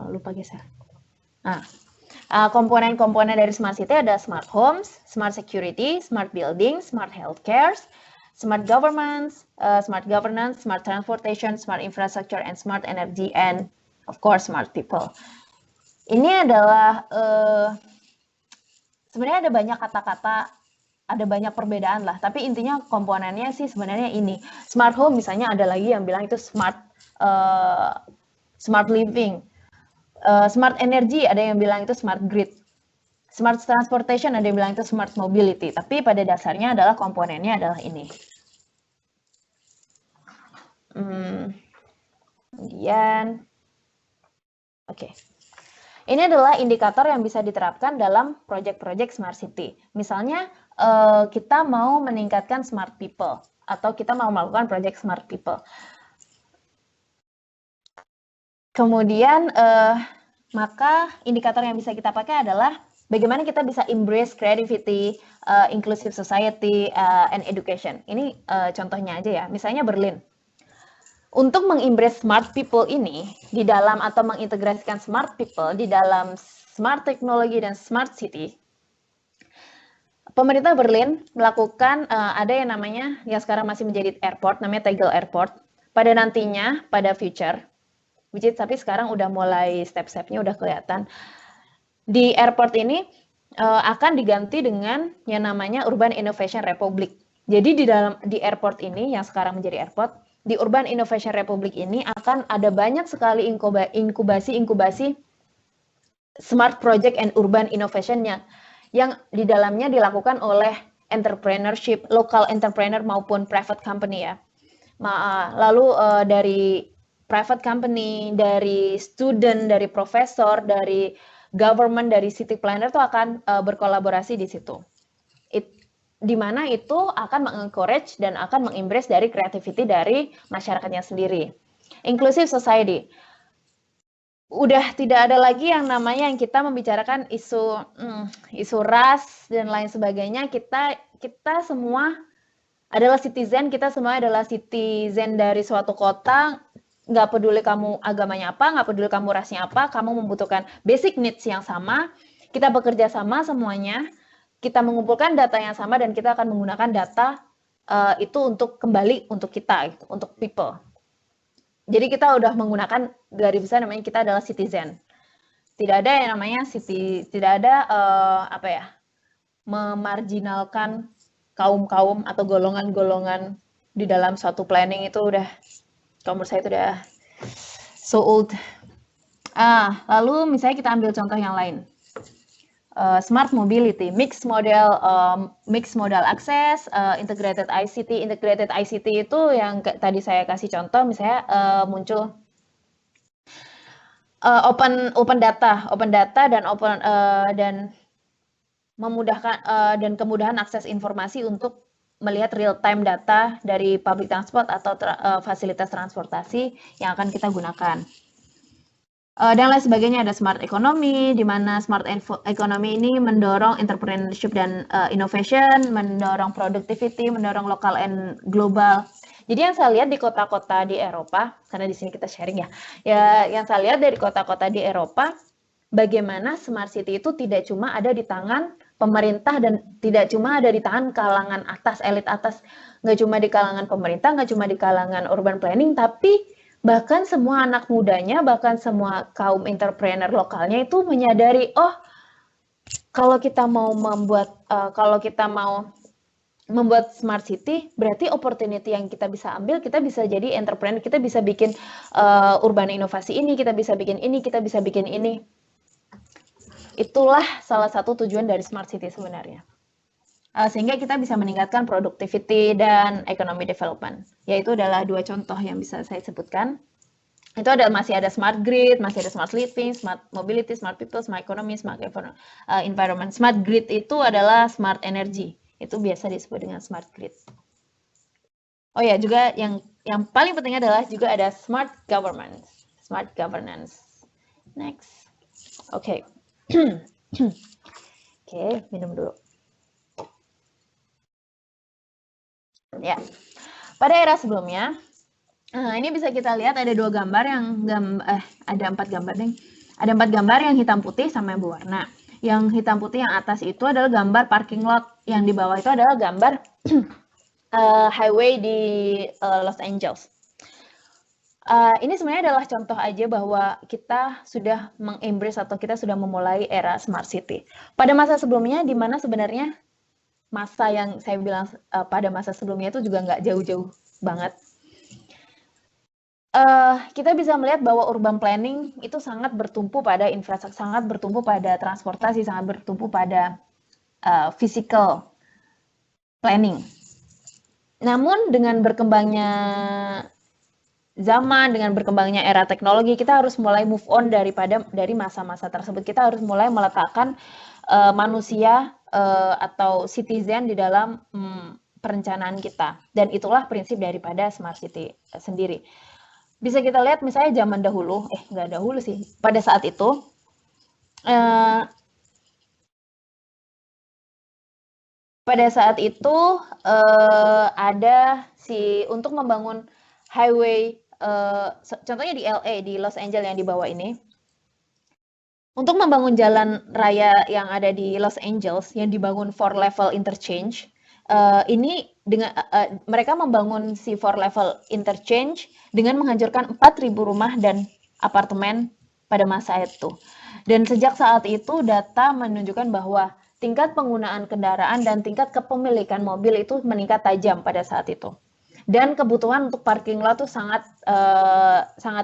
[SPEAKER 2] Lupa geser. Komponen-komponen dari smart city ada smart homes, smart security, smart buildings, smart healthcare, smart governance, smart transportation, smart infrastructure, and smart energy, and of course smart people. Ini adalah sebenarnya ada banyak kata-kata ada banyak perbedaan lah, tapi intinya komponennya sih sebenarnya ini. Smart home misalnya ada lagi yang bilang itu smart living, smart energy ada yang bilang itu smart grid, smart transportation ada yang bilang itu smart mobility, tapi pada dasarnya adalah komponennya adalah ini. Kemudian, oke. Ini adalah indikator yang bisa diterapkan dalam proyek-proyek smart city. Misalnya, kita mau meningkatkan smart people, atau kita mau melakukan proyek smart people. Kemudian, maka indikator yang bisa kita pakai adalah bagaimana kita bisa embrace creativity, inclusive society, and education. Ini contohnya aja ya, misalnya Berlin. Untuk mengembrace smart people ini di dalam atau mengintegrasikan smart people di dalam smart teknologi dan smart city, pemerintah Berlin melakukan ada yang namanya yang sekarang masih menjadi airport, namanya Tegel Airport. Pada nantinya, pada future, which is, tapi sekarang udah mulai step-stepnya udah kelihatan. Di airport ini akan diganti dengan yang namanya Urban Innovation Republic. Jadi di airport ini yang sekarang menjadi airport, di Urban Innovation Republic ini akan ada banyak sekali inkubasi smart project and urban innovation-nya yang di dalamnya dilakukan oleh entrepreneurship, local entrepreneur maupun private company ya. Lalu dari private company, dari student, dari profesor, dari government, dari city planner itu akan berkolaborasi di situ. Di mana itu akan mengencourage dan akan mengembrace dari creativity dari masyarakatnya sendiri. Inclusive society. Udah tidak ada lagi yang namanya yang kita membicarakan isu ras dan lain sebagainya. Kita semua adalah citizen, kita semua adalah citizen dari suatu kota. Nggak peduli kamu agamanya apa, nggak peduli kamu rasnya apa, kamu membutuhkan basic needs yang sama. Kita bekerja sama semuanya. Kita mengumpulkan data yang sama dan kita akan menggunakan data itu untuk kembali untuk kita, gitu, untuk people. Jadi kita udah menggunakan dari besar namanya kita adalah citizen. Tidak ada yang namanya tidak ada memarginalkan kaum-kaum atau golongan-golongan di dalam suatu planning itu udah, kalau menurut saya itu udah so old. Lalu misalnya kita ambil contoh yang lain. Smart mobility, mixed modal access, integrated ICT. Integrated ICT itu yang tadi saya kasih contoh, misalnya muncul open data dan memudahkan dan kemudahan akses informasi untuk melihat real time data dari public transport atau fasilitas transportasi yang akan kita gunakan. Dan lain sebagainya. Ada smart economy, di mana smart economy ini mendorong entrepreneurship dan innovation, mendorong productivity, mendorong local and global. Jadi yang saya lihat di kota-kota di Eropa, karena di sini kita sharing ya, yang saya lihat dari kota-kota di Eropa, bagaimana smart city itu tidak cuma ada di tangan pemerintah dan tidak cuma ada di tangan kalangan atas, elit atas, nggak cuma di kalangan pemerintah, nggak cuma di kalangan urban planning, tapi bahkan semua anak mudanya, bahkan semua kaum entrepreneur lokalnya itu menyadari, oh, kalau kita mau membuat smart city, berarti opportunity yang kita bisa ambil, kita bisa jadi entrepreneur, kita bisa bikin urban inovasi ini, kita bisa bikin ini, kita bisa bikin ini. Itulah salah satu tujuan dari smart city sebenarnya. Sehingga kita bisa meningkatkan productivity dan economy development. Yaitu adalah dua contoh yang bisa saya sebutkan. Itu masih ada smart grid, masih ada smart living, smart mobility, smart people, smart economy, smart environment. Smart grid itu adalah smart energy. Itu biasa disebut dengan smart grid. Oh ya, juga yang paling penting adalah juga ada smart governance. Smart governance. Next. Oke. Oke, minum dulu. Ya, pada era sebelumnya, ini bisa kita lihat ada dua gambar ada 4 gambar nih. Ada 4 gambar yang hitam putih sama yang berwarna. Yang hitam putih yang atas itu adalah gambar parking lot, yang di bawah itu adalah gambar highway di Los Angeles. Ini sebenarnya adalah contoh aja bahwa kita sudah mengembrace atau kita sudah memulai era smart city. Pada masa sebelumnya, di mana sebenarnya masa yang saya bilang pada masa sebelumnya itu juga nggak jauh-jauh banget. Kita bisa melihat bahwa urban planning itu sangat bertumpu pada infrastruktur, sangat bertumpu pada transportasi, sangat bertumpu pada physical planning. Namun dengan berkembangnya zaman, dengan berkembangnya era teknologi, kita harus mulai move on dari masa-masa tersebut. Kita harus mulai meletakkan manusia atau citizen di dalam perencanaan kita. Dan itulah prinsip daripada smart city sendiri. Bisa kita lihat misalnya zaman dahulu, nggak dahulu sih, pada saat itu, ada untuk membangun highway, contohnya di LA, di Los Angeles yang di bawah ini, untuk membangun jalan raya yang ada di Los Angeles yang dibangun 4-level interchange, ini dengan mereka membangun si 4-level interchange dengan menghancurkan 4.000 rumah dan apartemen pada masa itu. Dan sejak saat itu data menunjukkan bahwa tingkat penggunaan kendaraan dan tingkat kepemilikan mobil itu meningkat tajam pada saat itu. Dan kebutuhan untuk parking lot itu sangat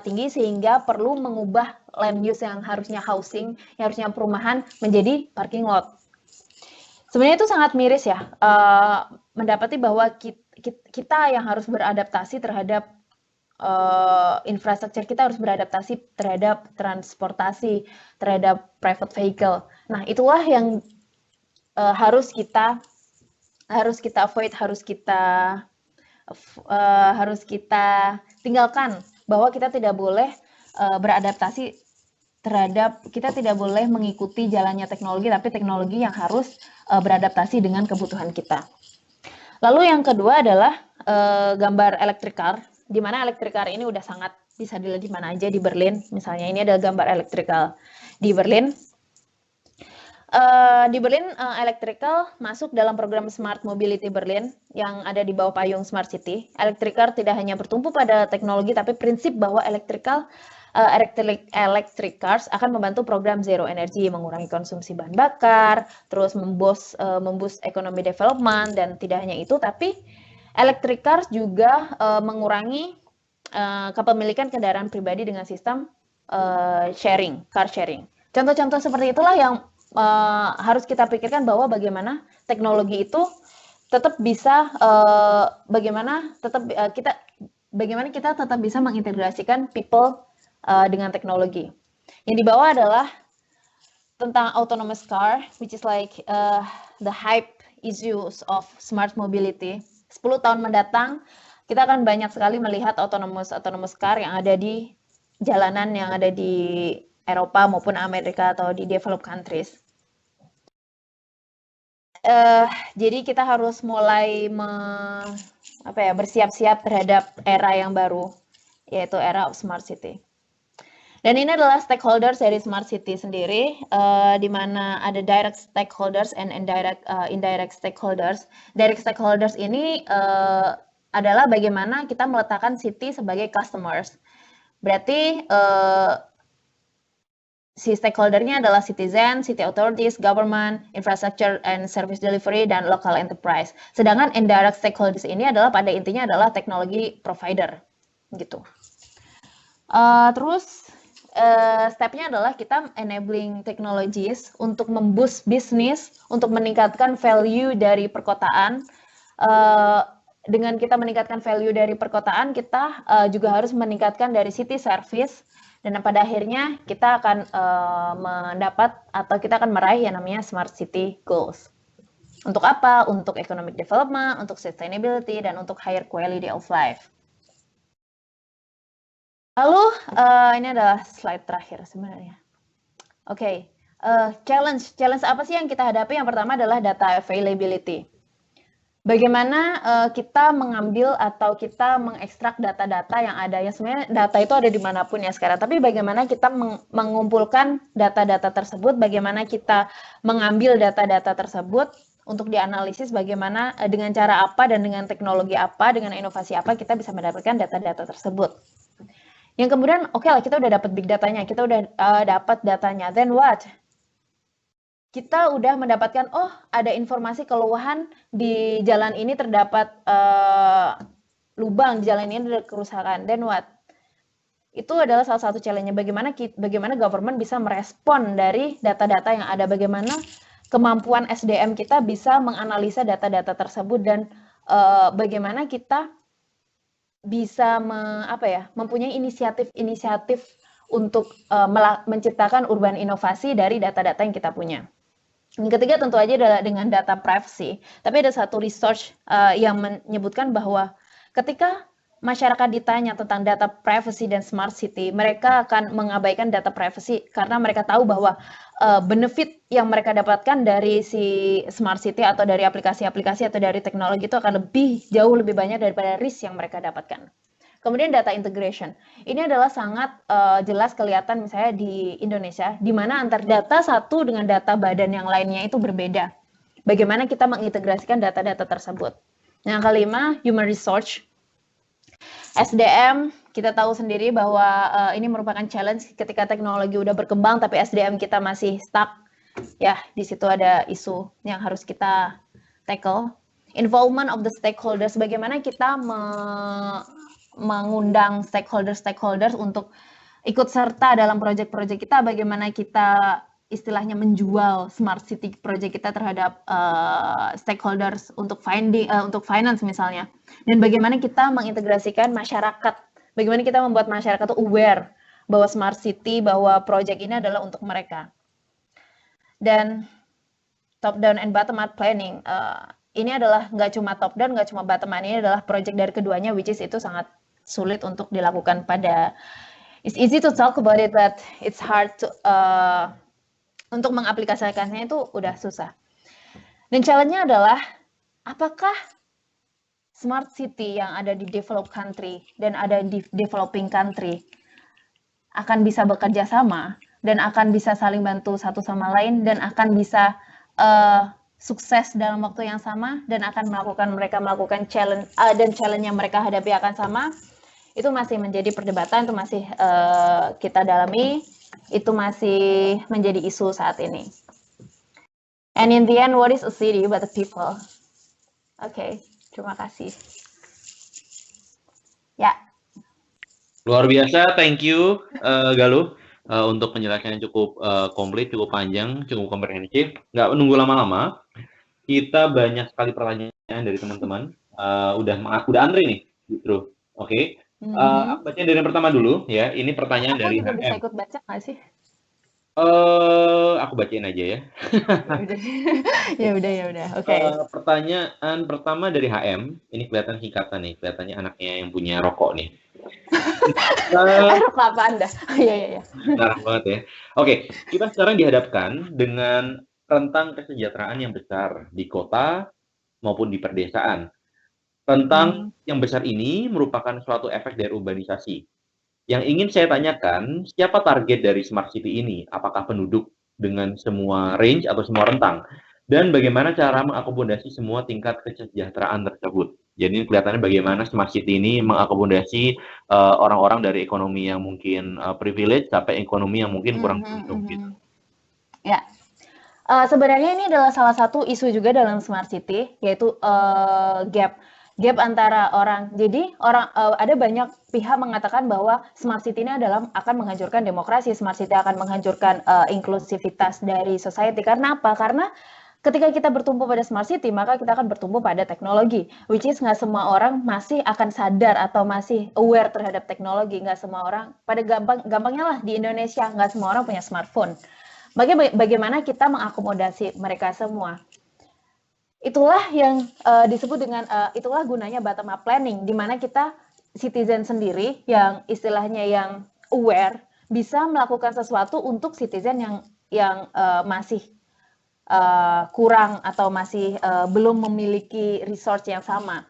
[SPEAKER 2] tinggi sehingga perlu mengubah land use yang harusnya housing, yang harusnya perumahan menjadi parking lot. Sebenarnya itu sangat miris ya, mendapati bahwa kita yang harus beradaptasi terhadap infrastruktur, kita harus beradaptasi terhadap transportasi, terhadap private vehicle. Nah, itulah yang harus kita avoid, harus kita tinggalkan, bahwa kita tidak boleh beradaptasi kita tidak boleh mengikuti jalannya teknologi, tapi teknologi yang harus beradaptasi dengan kebutuhan kita. Lalu yang kedua adalah gambar electric car, di mana electric car ini udah sangat bisa dilihat di mana aja di Berlin. Misalnya ini adalah gambar electrical di Berlin. Electrical masuk dalam program Smart Mobility Berlin yang ada di bawah payung Smart City. Electric car tidak hanya bertumpu pada teknologi, tapi prinsip bahwa electric cars akan membantu program zero energy, mengurangi konsumsi bahan bakar, terus memboost ekonomi development, dan tidak hanya itu, tapi electric cars juga mengurangi kepemilikan kendaraan pribadi dengan sistem car sharing. Contoh-contoh seperti itulah yang harus kita pikirkan, bahwa bagaimana teknologi itu tetap bisa bagaimana kita tetap bisa mengintegrasikan people dengan teknologi. Yang di bawah adalah tentang autonomous car, which is like the hype issues of smart mobility. 10 tahun mendatang, kita akan banyak sekali melihat autonomous car yang ada di jalanan yang ada di Eropa maupun Amerika atau di developed countries. Jadi kita harus mulai bersiap-siap terhadap era yang baru, yaitu era of smart city. Dan ini adalah stakeholders dari smart city sendiri, di mana ada direct stakeholders and indirect stakeholders. Direct stakeholders ini adalah bagaimana kita meletakkan city sebagai customers. Berarti si stakeholdernya adalah citizen, city authorities, government, infrastructure and service delivery, dan local enterprise. Sedangkan indirect stakeholders ini adalah pada intinya adalah teknologi provider, gitu. Terus stepnya adalah kita enabling technologies untuk memboost bisnis, untuk meningkatkan value dari perkotaan. Dengan kita meningkatkan value dari perkotaan, kita juga harus meningkatkan dari city service, dan pada akhirnya kita akan kita akan meraih yang namanya smart city goals. Untuk apa? Untuk economic development, untuk sustainability, dan untuk higher quality of life. Lalu ini adalah slide terakhir sebenarnya. Oke, challenge apa sih yang kita hadapi? Yang pertama adalah data availability. Bagaimana kita mengambil atau kita mengekstrak data-data yang ada. Ya, sebenarnya data itu ada dimanapun ya sekarang, tapi bagaimana kita mengumpulkan data-data tersebut, bagaimana kita mengambil data-data tersebut untuk dianalisis, bagaimana dengan cara apa dan dengan teknologi apa, dengan inovasi apa kita bisa mendapatkan data-data tersebut. Yang kemudian, oke lah, kita udah dapat big datanya, kita udah dapat datanya, then what? kita udah mendapatkan, oh ada informasi keluhan di jalan ini terdapat lubang, di jalan ini ada kerusakan. Then what? Itu adalah salah satu challenge-nya. Bagaimana government bisa merespon dari data-data yang ada, bagaimana kemampuan SDM kita bisa menganalisa data-data tersebut, dan bagaimana kita bisa mempunyai inisiatif untuk menciptakan urban inovasi dari data-data yang kita punya. Yang ketiga tentu aja adalah dengan data privacy. Tapi ada satu research yang menyebutkan bahwa ketika masyarakat ditanya tentang data privacy dan smart city, mereka akan mengabaikan data privacy karena mereka tahu bahwa benefit yang mereka dapatkan dari si smart city atau dari aplikasi-aplikasi atau dari teknologi itu akan jauh lebih banyak daripada risk yang mereka dapatkan. Kemudian data integration. Ini adalah sangat jelas kelihatan misalnya di Indonesia, di mana antar data satu dengan data badan yang lainnya itu berbeda. Bagaimana kita mengintegrasikan data-data tersebut. Yang kelima, human resource. SDM, kita tahu sendiri bahwa ini merupakan challenge ketika teknologi udah berkembang, tapi SDM kita masih stuck. Ya, di situ ada isu yang harus kita tackle. Involvement of the stakeholders, bagaimana kita mengundang stakeholders untuk ikut serta dalam proyek-proyek kita, bagaimana kita istilahnya menjual smart city project kita terhadap stakeholders untuk finance misalnya, dan bagaimana kita mengintegrasikan masyarakat, bagaimana kita membuat masyarakat itu aware bahwa smart city, bahwa project ini adalah untuk mereka. Dan top down and bottom up planning, ini adalah nggak cuma top down, nggak cuma bottom up, ini adalah project dari keduanya, which is itu sangat sulit untuk dilakukan it's easy to talk about it, but it's hard to untuk mengaplikasikannya itu udah susah. Dan challenge-nya adalah, apakah smart city yang ada di developed country dan ada di developing country akan bisa bekerja sama dan akan bisa saling bantu satu sama lain dan akan bisa sukses dalam waktu yang sama dan akan melakukan challenge dan challenge yang mereka hadapi akan sama. Itu masih menjadi perdebatan, itu masih kita dalami, itu masih menjadi isu saat ini. And in the end, what is a city but the people? Oke, terima kasih. Ya.
[SPEAKER 1] Luar biasa, thank you Galuh untuk penjelasan yang cukup komplit, cukup panjang, cukup komprehensif. Nggak menunggu lama-lama, kita banyak sekali pertanyaan dari teman-teman. Udah antri nih, justru. Oke. Aku bacain dari yang pertama dulu ya. Ini pertanyaan dari
[SPEAKER 2] HM. Aku bisa
[SPEAKER 1] HM.
[SPEAKER 2] ikut baca nggak sih?
[SPEAKER 1] Aku bacain aja ya.
[SPEAKER 2] Ya udah. Oke.
[SPEAKER 1] Pertanyaan pertama dari HM. Ini kelihatan singkatan nih. Kelihatannya anaknya yang punya rokok nih.
[SPEAKER 2] Rokok apa Anda? Iya.
[SPEAKER 1] Narang banget ya. Oke, kita sekarang dihadapkan dengan rentang kesejahteraan yang besar di kota maupun di perdesaan. Tentang yang besar ini merupakan suatu efek dari urbanisasi. Yang ingin saya tanyakan, siapa target dari smart city ini? Apakah penduduk dengan semua range atau semua rentang? Dan bagaimana cara mengakomodasi semua tingkat kesejahteraan tersebut? Jadi kelihatannya bagaimana smart city ini mengakomodasi orang-orang dari ekonomi yang mungkin privilege sampai ekonomi yang mungkin kurang beruntung gitu.
[SPEAKER 2] Ya. Sebenarnya ini adalah salah satu isu juga dalam smart city, yaitu gap antara orang. Jadi ada banyak pihak mengatakan bahwa smart city ini akan menghancurkan demokrasi, smart city akan menghancurkan inklusivitas dari society. Karena apa? Karena ketika kita bertumpu pada smart city, maka kita akan bertumpu pada teknologi, which is nggak semua orang masih akan sadar atau masih aware terhadap teknologi. Nggak semua orang, pada gampangnya lah di Indonesia, nggak semua orang punya smartphone. Bagaimana kita mengakomodasi mereka semua? Itulah yang disebut dengan itulah gunanya bottom up planning, di mana kita citizen sendiri yang istilahnya yang aware bisa melakukan sesuatu untuk citizen yang masih kurang atau masih belum memiliki resource yang sama.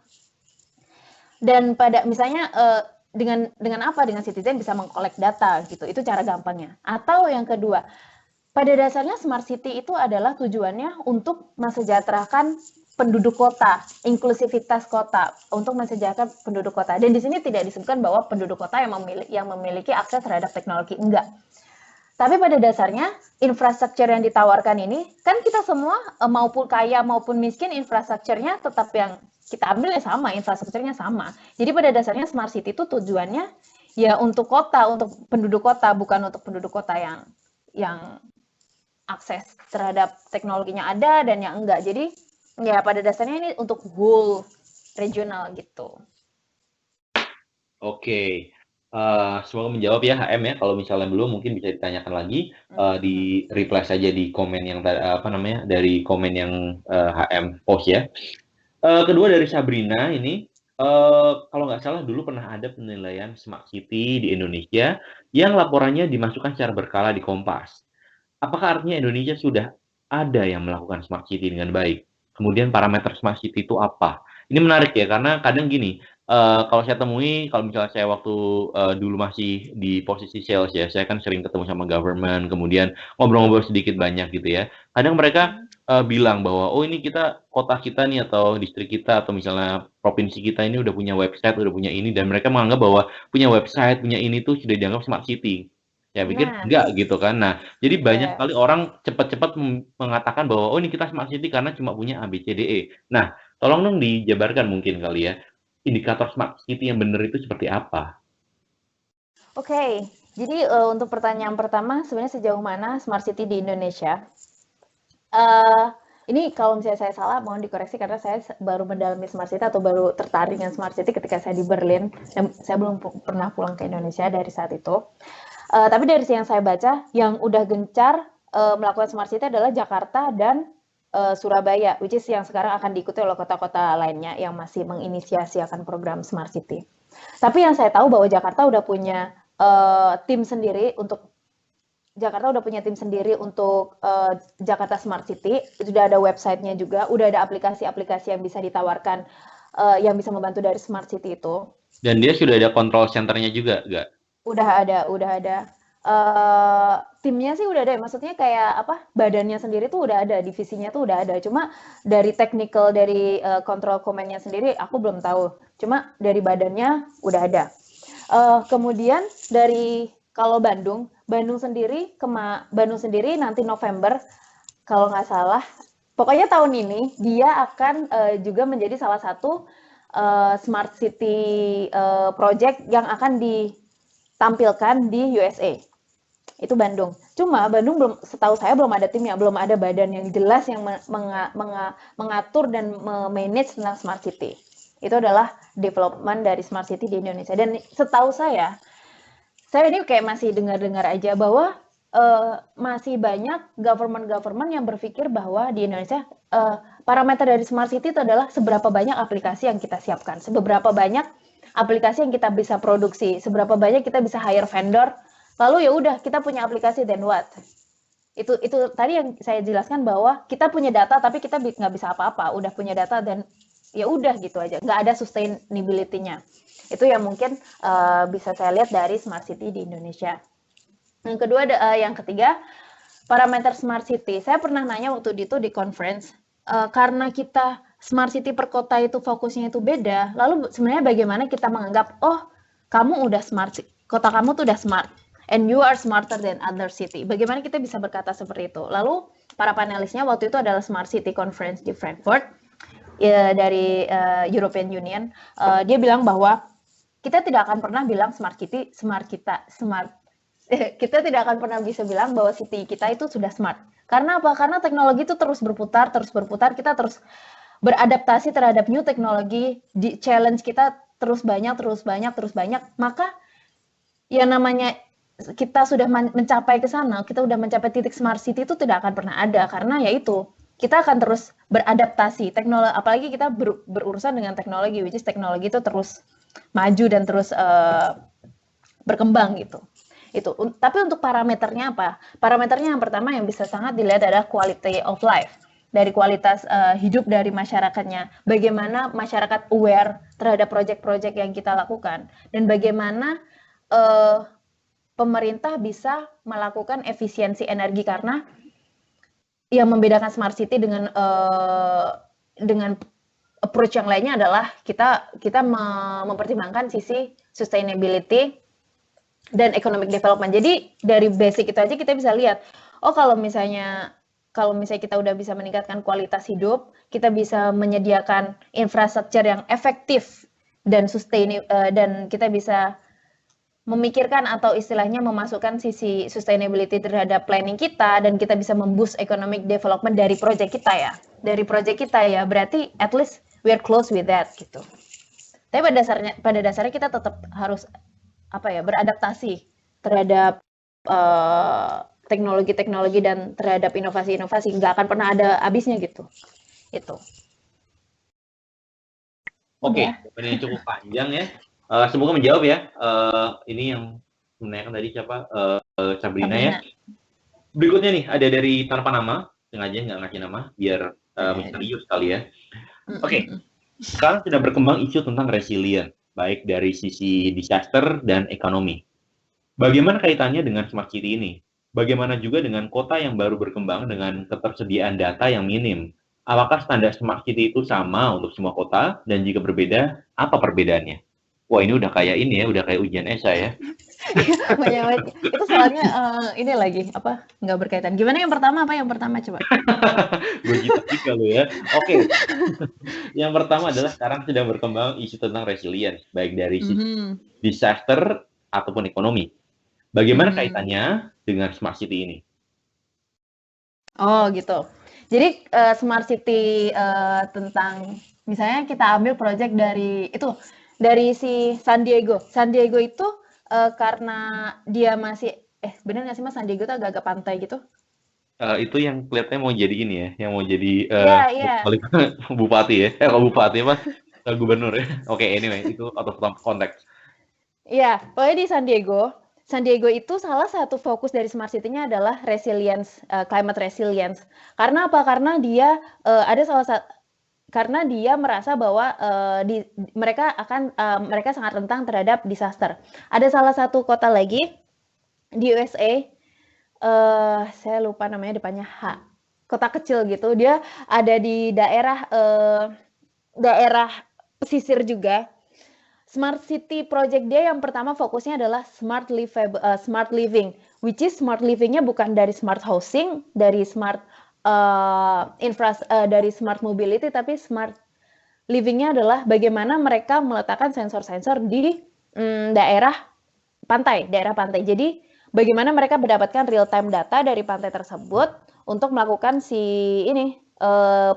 [SPEAKER 2] Dan pada misalnya dengan apa? Dengan citizen bisa mengkolek data gitu. Itu cara gampangnya. Atau yang kedua, pada dasarnya smart city itu adalah tujuannya untuk mensejahterakan penduduk kota, inklusivitas kota, untuk mensejahterakan penduduk kota. Dan di sini tidak disebutkan bahwa penduduk kota yang memiliki akses terhadap teknologi, enggak. Tapi pada dasarnya infrastruktur yang ditawarkan ini kan kita semua maupun kaya maupun miskin infrastrukturnya tetap yang kita ambil ya sama, infrastrukturnya sama. Jadi pada dasarnya smart city itu tujuannya ya untuk kota, untuk penduduk kota, bukan untuk penduduk kota yang akses terhadap teknologinya ada dan yang enggak. Jadi ya pada dasarnya ini untuk whole regional gitu.
[SPEAKER 1] Oke, semoga menjawab ya HM ya. Kalau misalnya belum mungkin bisa ditanyakan lagi, di reply saja di komen yang apa namanya dari komen yang HM post ya. Kedua dari Sabrina ini, kalau nggak salah dulu pernah ada penilaian Smart City di Indonesia yang laporannya dimasukkan secara berkala di Kompas. Apakah artinya Indonesia sudah ada yang melakukan Smart City dengan baik? Kemudian parameter Smart City itu apa? Ini menarik ya, karena kadang gini, kalau saya temui, kalau misalnya saya waktu dulu masih di posisi sales ya, saya kan sering ketemu sama government, kemudian ngobrol-ngobrol sedikit banyak gitu ya. Kadang mereka bilang bahwa, oh ini kota kita nih, atau distrik kita, atau misalnya provinsi kita ini udah punya website, udah punya ini, dan mereka menganggap bahwa punya website, punya ini tuh sudah dianggap Smart City. Saya pikir
[SPEAKER 2] Nah,
[SPEAKER 1] enggak gitu kan. Nah, jadi banyak
[SPEAKER 2] ya.
[SPEAKER 1] sekali orang cepat-cepat mengatakan bahwa, oh ini kita Smart City karena cuma punya A, B, C, D, E. Nah, tolong dong dijabarkan mungkin kali ya, indikator Smart City yang benar itu seperti apa?
[SPEAKER 2] Oke, jadi untuk pertanyaan pertama, sebenarnya sejauh mana smart city di Indonesia? Ini kalau misalnya saya salah, mohon dikoreksi karena saya baru mendalami smart city atau baru tertarik dengan smart city ketika saya di Berlin. Dan saya belum pernah pulang ke Indonesia dari saat itu. Tapi dari yang saya baca, yang udah gencar melakukan smart city adalah Jakarta dan Surabaya, which is yang sekarang akan diikuti oleh kota-kota lainnya yang masih menginisiasi akan program smart city. Tapi yang saya tahu bahwa Jakarta udah punya tim sendiri untuk Jakarta Smart City. Sudah ada websitenya juga, udah ada aplikasi-aplikasi yang bisa ditawarkan, yang bisa membantu dari Smart City itu.
[SPEAKER 1] Dan dia sudah ada control centernya juga, nggak?
[SPEAKER 2] Udah ada. Timnya sih udah ada, maksudnya kayak apa? Badannya sendiri tuh udah ada, divisinya tuh udah ada. Cuma dari technical dari control command-nya sendiri aku belum tahu. Cuma dari badannya udah ada. Kemudian dari kalau Bandung sendiri nanti November kalau nggak salah, pokoknya tahun ini dia akan juga menjadi salah satu smart city project yang akan ditampilkan di USA. Itu Bandung. Cuma Bandung belum, setahu saya belum ada timnya, belum ada badan yang jelas yang mengatur dan memanage tentang smart city. Itu adalah development dari smart city di Indonesia. Dan setahu saya ini kayak masih dengar-dengar aja bahwa masih banyak government yang berpikir bahwa di Indonesia parameter dari smart city itu adalah seberapa banyak aplikasi yang kita siapkan, seberapa banyak aplikasi yang kita bisa produksi, seberapa banyak kita bisa hire vendor, lalu ya udah kita punya aplikasi then what? Itu tadi yang saya jelaskan bahwa kita punya data tapi kita nggak bisa apa-apa, udah punya data dan ya udah gitu aja, nggak ada sustainability-nya. Itu yang mungkin bisa saya lihat dari smart city di Indonesia. Yang kedua, yang ketiga, parameter smart city. Saya pernah nanya waktu itu di conference, karena kita smart city per kota itu fokusnya itu beda, lalu sebenarnya bagaimana kita menganggap, oh kamu udah smart, kota kamu tuh udah smart, and you are smarter than other city. Bagaimana kita bisa berkata seperti itu? Lalu para panelisnya waktu itu adalah Smart City Conference di Frankfurt, ya, dari European Union. Dia bilang bahwa kita tidak akan pernah bilang kita tidak akan pernah bisa bilang bahwa city kita itu sudah smart. Karena apa? Karena teknologi itu terus berputar, kita terus beradaptasi terhadap new teknologi, di challenge kita terus banyak, maka ya namanya kita sudah mencapai ke sana, kita sudah mencapai titik smart city itu tidak akan pernah ada, karena ya itu, kita akan terus beradaptasi teknologi, apalagi kita berurusan dengan teknologi, which is teknologi itu terus maju dan terus berkembang gitu. Itu. Tapi untuk parameternya apa? Parameternya yang pertama yang bisa sangat dilihat adalah quality of life. Dari kualitas hidup dari masyarakatnya. Bagaimana masyarakat aware terhadap proyek-proyek yang kita lakukan. Dan bagaimana pemerintah bisa melakukan efisiensi energi, karena yang membedakan smart city dengan approach yang lainnya adalah kita mempertimbangkan sisi sustainability, dan economic development. Jadi dari basic itu aja kita bisa lihat, oh kalau misalnya kita udah bisa meningkatkan kualitas hidup, kita bisa menyediakan infrastruktur yang efektif dan dan kita bisa memikirkan atau istilahnya memasukkan sisi sustainability terhadap planning kita, dan kita bisa memboost economic development dari project kita ya. Dari project kita ya, berarti at least we're close with that gitu. Tapi pada dasarnya kita tetap harus beradaptasi terhadap teknologi-teknologi dan terhadap inovasi-inovasi. Nggak akan pernah ada habisnya gitu. Itu.
[SPEAKER 1] Oke, ini cukup panjang ya. Semoga menjawab ya. Ini yang menanyakan tadi siapa? Sabrina ya. Berikutnya nih ada dari tanpa nama, sengaja nggak ngasih nama biar misterius kali ya. Oke, sekarang sudah berkembang isu tentang resilient, baik dari sisi disaster dan ekonomi. Bagaimana kaitannya dengan smart city ini? Bagaimana juga dengan kota yang baru berkembang dengan ketersediaan data yang minim? Apakah standar smart city itu sama untuk semua kota? Dan jika berbeda, apa perbedaannya? Wah, ini udah kayak ini ya, udah kayak ujian esai ya.
[SPEAKER 2] Itu soalnya ini lagi nggak berkaitan. Gimana yang pertama? Apa yang pertama coba?
[SPEAKER 1] Gue gitu lo ya. Oke. Yang pertama adalah sekarang sedang berkembang isu tentang resilience, baik dari sisi disaster ataupun ekonomi. Bagaimana kaitannya dengan smart city ini?
[SPEAKER 2] Oh gitu. Jadi smart city tentang misalnya kita ambil project dari si San Diego. San Diego itu karena dia masih bener nggak sih Mas, San Diego tuh agak-agak pantai gitu?
[SPEAKER 1] Itu yang kelihatannya mau jadi ini ya, yang mau jadi bupati ya, bupati apa? Gubernur ya. Oke, anyway, itu out of konteks.
[SPEAKER 2] Iya, pokoknya di San Diego itu salah satu fokus dari smart city-nya adalah resilience, climate resilience. Karena apa? Karena dia karena dia merasa bahwa mereka sangat rentan terhadap disaster. Ada salah satu kota lagi di USA, saya lupa namanya, depannya H, kota kecil gitu. Dia ada di daerah pesisir juga. Smart City project dia yang pertama fokusnya adalah smart living, which is smart living-nya bukan dari smart housing, dari smart dari smart mobility, tapi smart living-nya adalah bagaimana mereka meletakkan sensor-sensor di daerah pantai. Jadi bagaimana mereka mendapatkan real time data dari pantai tersebut untuk melakukan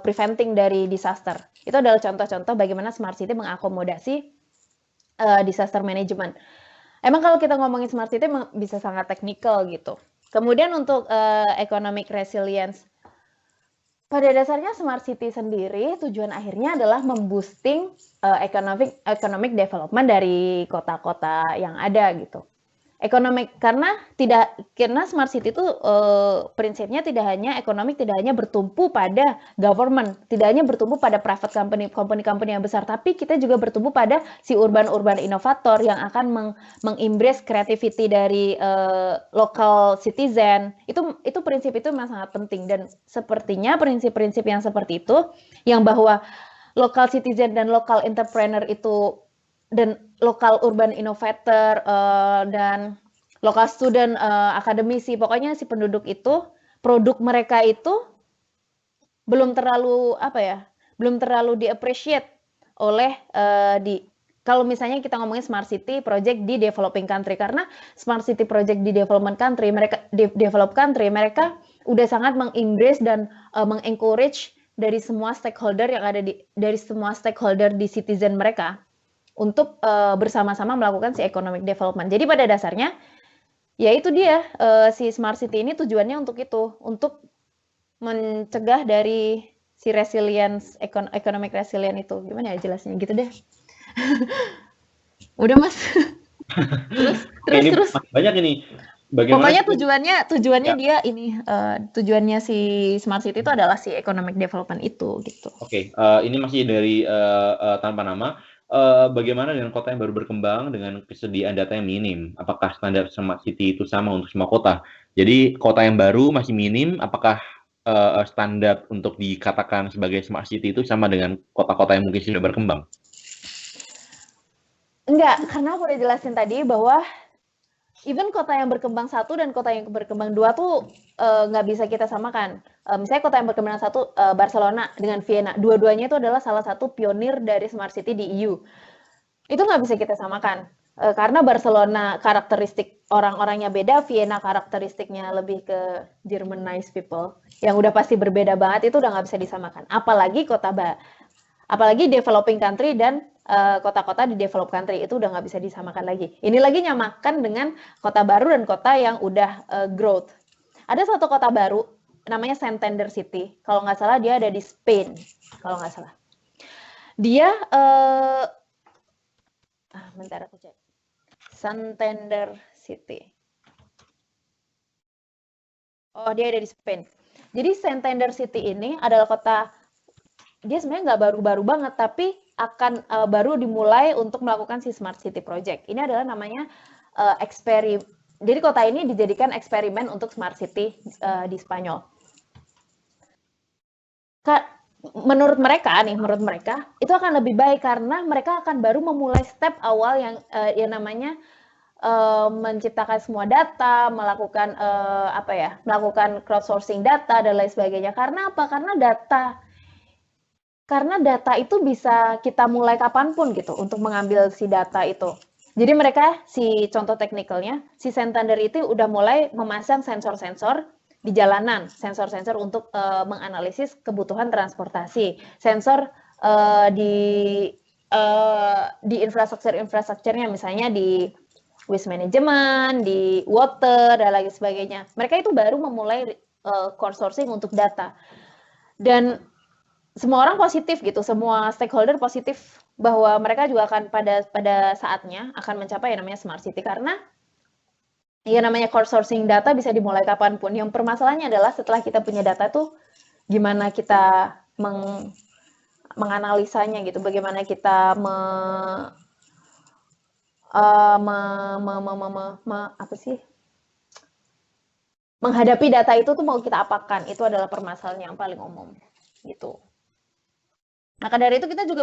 [SPEAKER 2] preventing dari disaster. Itu adalah contoh-contoh bagaimana smart city mengakomodasi disaster management. Emang kalau kita ngomongin smart city bisa sangat teknikal gitu. Kemudian untuk economic resilience, pada dasarnya smart city sendiri tujuan akhirnya adalah memboosting economic development dari kota-kota yang ada gitu. Karena smart city itu prinsipnya tidak hanya bertumpu pada government, tidak hanya bertumpu pada private company yang besar, tapi kita juga bertumpu pada si urban inovator yang akan mengembrace creativity dari local citizen. Itu prinsip itu memang sangat penting, dan sepertinya prinsip-prinsip yang seperti itu, yang bahwa local citizen dan local entrepreneur itu, dan lokal urban innovator dan lokal student akademisi, pokoknya si penduduk itu, produk mereka itu belum terlalu di-appreciate oleh kalau misalnya kita ngomongin smart city project di developing country, karena smart city project di development country, mereka udah sangat mengembrace dan mengencourage dari semua stakeholder yang ada dari semua stakeholder di citizen mereka untuk bersama-sama melakukan si economic development. Jadi pada dasarnya, ya itu dia, si smart city ini tujuannya untuk itu, untuk mencegah dari si resilience, economic resilience itu. Gimana ya jelasnya gitu deh. Udah Mas. terus.
[SPEAKER 1] Banyak ini.
[SPEAKER 2] Pokoknya tujuannya dia ini, tujuannya si smart city itu adalah si economic development itu gitu.
[SPEAKER 1] Oke, ini masih dari tanpa nama. Bagaimana dengan kota yang baru berkembang dengan kesediaan data yang minim? Apakah standar smart city itu sama untuk semua kota? Jadi kota yang baru masih minim, apakah standar untuk dikatakan sebagai smart city itu sama dengan kota-kota yang mungkin sudah berkembang?
[SPEAKER 2] Enggak, karena aku udah jelasin tadi bahwa even kota yang berkembang 1 dan kota yang berkembang 2 tuh nggak bisa kita samakan. Misalnya kota yang berkembang 1 Barcelona dengan Vienna, dua-duanya itu adalah salah satu pionir dari smart city di EU. Itu nggak bisa kita samakan. Karena Barcelona karakteristik orang-orangnya beda, Vienna karakteristiknya lebih ke Germanized people, yang udah pasti berbeda banget, itu udah nggak bisa disamakan. Apalagi developing country dan kota-kota di develop country itu udah nggak bisa disamakan lagi. Ini lagi nyamakan dengan kota baru dan kota yang udah growth. Ada satu kota baru namanya Santander City. Kalau nggak salah dia ada di Spain. Kalau nggak salah. Dia bentar aku cek. Santander City. Oh, dia ada di Spain. Jadi Santander City ini adalah kota, dia sebenarnya nggak baru-baru banget, tapi akan baru dimulai untuk melakukan si Smart City Project. Ini adalah namanya eksperimen. Jadi kota ini dijadikan eksperimen untuk Smart City di Spanyol. Menurut mereka itu akan lebih baik karena mereka akan baru memulai step awal yang namanya menciptakan semua data, melakukan melakukan crowdsourcing data dan lain sebagainya. Karena apa? Karena data itu bisa kita mulai kapanpun gitu untuk mengambil si data itu. Jadi mereka, si contoh teknikalnya, si Santander itu udah mulai memasang sensor-sensor di jalanan, sensor-sensor untuk menganalisis kebutuhan transportasi, sensor di infrastrukturnya, misalnya di waste management, di water, dan lain sebagainya. Mereka itu baru memulai crowdsourcing untuk data. Dan semua orang positif gitu, semua stakeholder positif bahwa mereka juga akan pada saatnya akan mencapai yang namanya smart city, karena ya namanya crowdsourcing data bisa dimulai kapanpun. Yang permasalahannya adalah setelah kita punya data tuh gimana kita menganalisanya gitu, bagaimana kita menghadapi data itu tuh mau kita apakan, itu adalah permasalahan yang paling umum gitu. Maka dari itu kita juga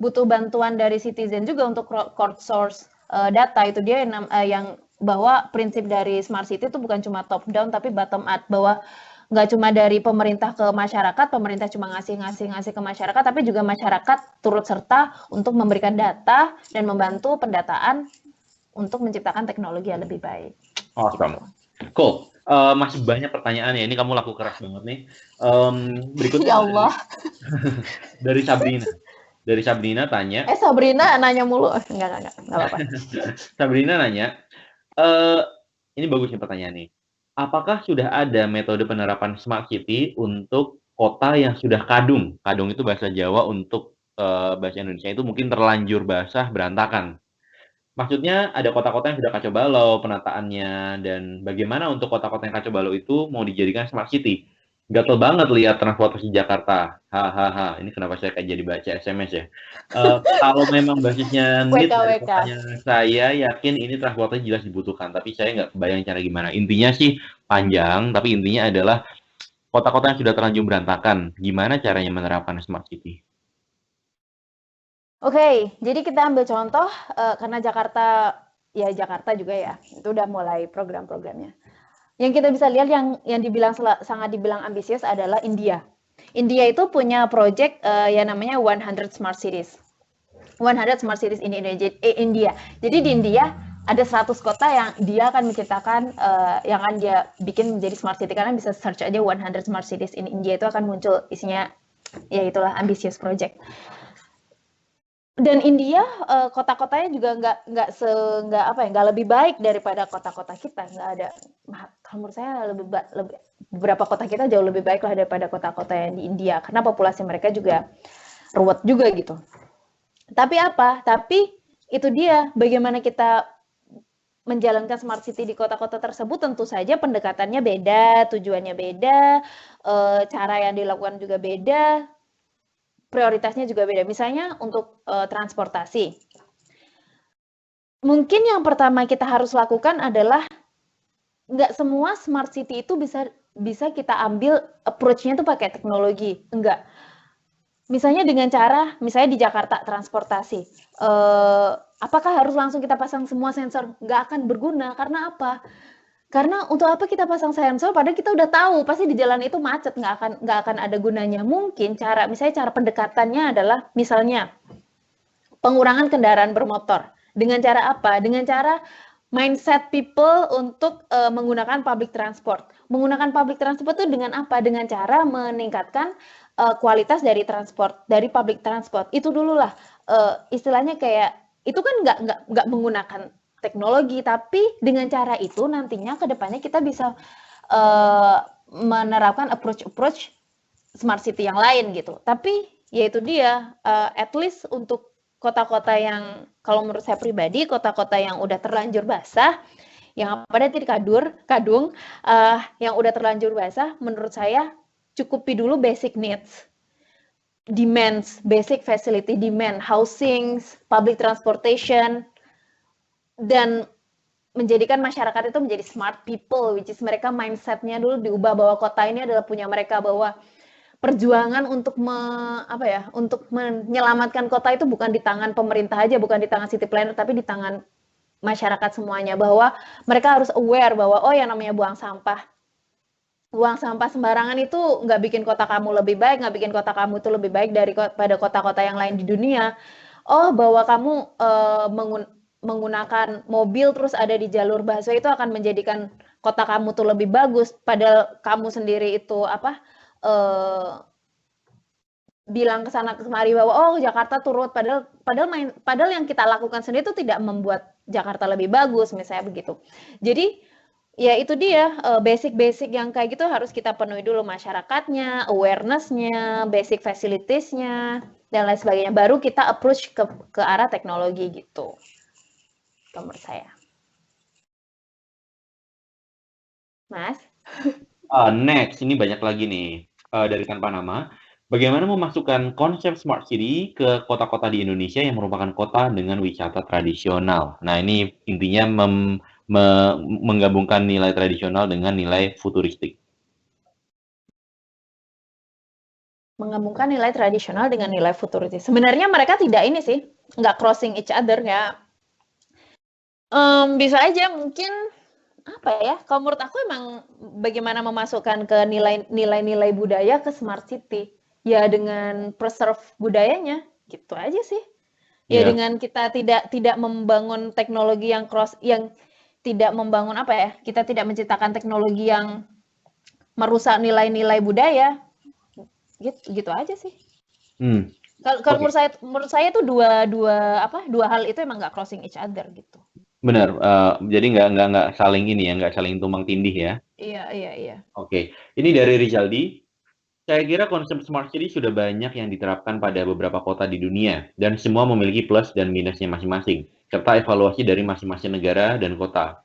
[SPEAKER 2] butuh bantuan dari citizen juga untuk crowdsource data. Itu dia yang bahwa prinsip dari smart city itu bukan cuma top down tapi bottom up, bahwa nggak cuma dari pemerintah ke masyarakat, pemerintah cuma ngasih ke masyarakat, tapi juga masyarakat turut serta untuk memberikan data dan membantu pendataan untuk menciptakan teknologi yang lebih baik.
[SPEAKER 1] Awesome. Cool. Masih banyak pertanyaan ya. Ini kamu laku keras banget nih. Berikutnya
[SPEAKER 2] ya Allah.
[SPEAKER 1] Dari Sabrina. Dari Sabrina tanya.
[SPEAKER 2] Sabrina nanya mulu. Enggak apa-apa.
[SPEAKER 1] Sabrina nanya, ini bagus nih pertanyaan nih. Apakah sudah ada metode penerapan smart city untuk kota yang sudah kadung? Kadung itu bahasa Jawa, untuk bahasa Indonesia itu mungkin terlanjur basah, berantakan. Maksudnya ada kota-kota yang sudah kacau balau penataannya, dan bagaimana untuk kota-kota yang kacau balau itu mau dijadikan smart city. Gatel banget lihat transportasi Jakarta. Hahaha, ini kenapa saya kayak jadi baca SMS ya. Kalau memang basisnya need dari kotanya, saya yakin ini transportasi jelas dibutuhkan, tapi saya nggak kebayang cara gimana. Intinya sih panjang, tapi intinya adalah kota-kota yang sudah terlanjur berantakan, gimana caranya menerapkan smart city?
[SPEAKER 2] Oke, jadi kita ambil contoh karena Jakarta juga ya, itu udah mulai program-programnya. Yang kita bisa lihat yang sangat dibilang ambisius adalah India. India itu punya project yang namanya 100 Smart Cities. 100 Smart Cities in India. Jadi di India ada 100 kota yang dia akan menciptakan, yang akan dia bikin menjadi smart city. Karena bisa search aja 100 Smart Cities in India, itu akan muncul isinya, ya itulah ambisius project. Dan India kota-kotanya juga nggak lebih baik daripada kota-kota kita. Nggak ada, kalau menurut saya beberapa kota kita jauh lebih baik lah daripada kota-kota yang di India, karena populasi mereka juga ruwet juga gitu. Tapi itu dia, bagaimana kita menjalankan smart city di kota-kota tersebut. Tentu saja pendekatannya beda, tujuannya beda, cara yang dilakukan juga beda, prioritasnya juga beda. Misalnya untuk transportasi. Mungkin yang pertama kita harus lakukan adalah nggak semua smart city itu bisa kita ambil approach-nya itu pakai teknologi. Enggak. Misalnya dengan cara, misalnya di Jakarta transportasi. Apakah harus langsung kita pasang semua sensor? Nggak akan berguna, karena apa? Karena untuk apa kita pasang sensor padahal kita udah tahu pasti di jalan itu macet, nggak akan ada gunanya. Mungkin misalnya cara pendekatannya adalah misalnya pengurangan kendaraan bermotor. Dengan cara apa? Dengan cara mindset people untuk menggunakan public transport. Menggunakan public transport itu dengan apa? Dengan cara meningkatkan kualitas dari public transport. Itu dulu lah istilahnya kayak itu kan nggak menggunakan teknologi, tapi dengan cara itu nantinya ke depannya kita bisa menerapkan approach smart city yang lain gitu. Tapi yaitu dia at least untuk kota-kota yang kalau menurut saya pribadi kota-kota yang udah terlanjur basah, yang pada titik kadung yang udah terlanjur basah, menurut saya cukupi dulu basic needs, demands, basic facility demand, housing, public transportation, dan menjadikan masyarakat itu menjadi smart people, which is mereka mindsetnya dulu diubah bahwa kota ini adalah punya mereka, bahwa perjuangan untuk untuk menyelamatkan kota itu bukan di tangan pemerintah aja, bukan di tangan city planner, tapi di tangan masyarakat semuanya, bahwa mereka harus aware bahwa oh yang namanya buang sampah sembarangan itu nggak bikin kota kamu lebih baik, nggak bikin kota kamu itu lebih baik daripada kota-kota yang lain di dunia. Oh, bahwa kamu menggunakan mobil terus ada di jalur busway itu akan menjadikan kota kamu tuh lebih bagus, padahal kamu sendiri itu bilang ke sana kemari bahwa oh Jakarta turut, padahal yang kita lakukan sendiri itu tidak membuat Jakarta lebih bagus, misalnya begitu. Jadi ya itu dia basic-basic yang kayak gitu harus kita penuhi dulu, masyarakatnya, awareness-nya, basic facilities-nya dan lain sebagainya, baru kita approach ke arah teknologi gitu menurut saya. Mas?
[SPEAKER 1] Next, ini banyak lagi nih dari tanpa nama. Bagaimana memasukkan konsep smart city ke kota-kota di Indonesia yang merupakan kota dengan wisata tradisional? Nah, ini intinya menggabungkan nilai tradisional dengan nilai futuristik.
[SPEAKER 2] Menggabungkan nilai tradisional dengan nilai futuristik. Sebenarnya mereka tidak ini sih, nggak crossing each other ya. Bisa aja mungkin apa ya? Kalau menurut aku emang bagaimana memasukkan ke nilai-nilai budaya ke smart city, ya dengan preserve budayanya, gitu aja sih. Ya
[SPEAKER 1] Ya,
[SPEAKER 2] dengan kita tidak membangun teknologi yang tidak membangun apa ya? Kita tidak menciptakan teknologi yang merusak nilai-nilai budaya. Gitu aja sih. Kalau
[SPEAKER 1] oke.
[SPEAKER 2] menurut saya itu dua hal itu emang nggak crossing each other gitu.
[SPEAKER 1] Benar. Jadi nggak saling ini ya, nggak saling tumbang tindih ya.
[SPEAKER 2] Iya.
[SPEAKER 1] Oke, ini dari Rizaldi. Saya kira konsep smart city sudah banyak yang diterapkan pada beberapa kota di dunia, dan semua memiliki plus dan minusnya masing-masing, serta evaluasi dari masing-masing negara dan kota.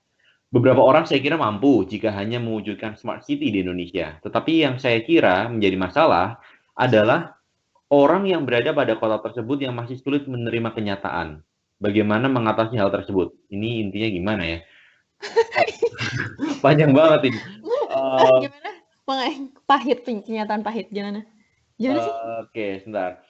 [SPEAKER 1] Beberapa orang saya kira mampu jika hanya mewujudkan smart city di Indonesia. Tetapi yang saya kira menjadi masalah adalah orang yang berada pada kota tersebut yang masih sulit menerima kenyataan. Bagaimana mengatasi hal tersebut? Ini intinya gimana ya? Panjang banget ini.
[SPEAKER 2] Gimana? Pahit, kenyataan pahit gimana? Gimana sih?
[SPEAKER 1] Oke, sebentar.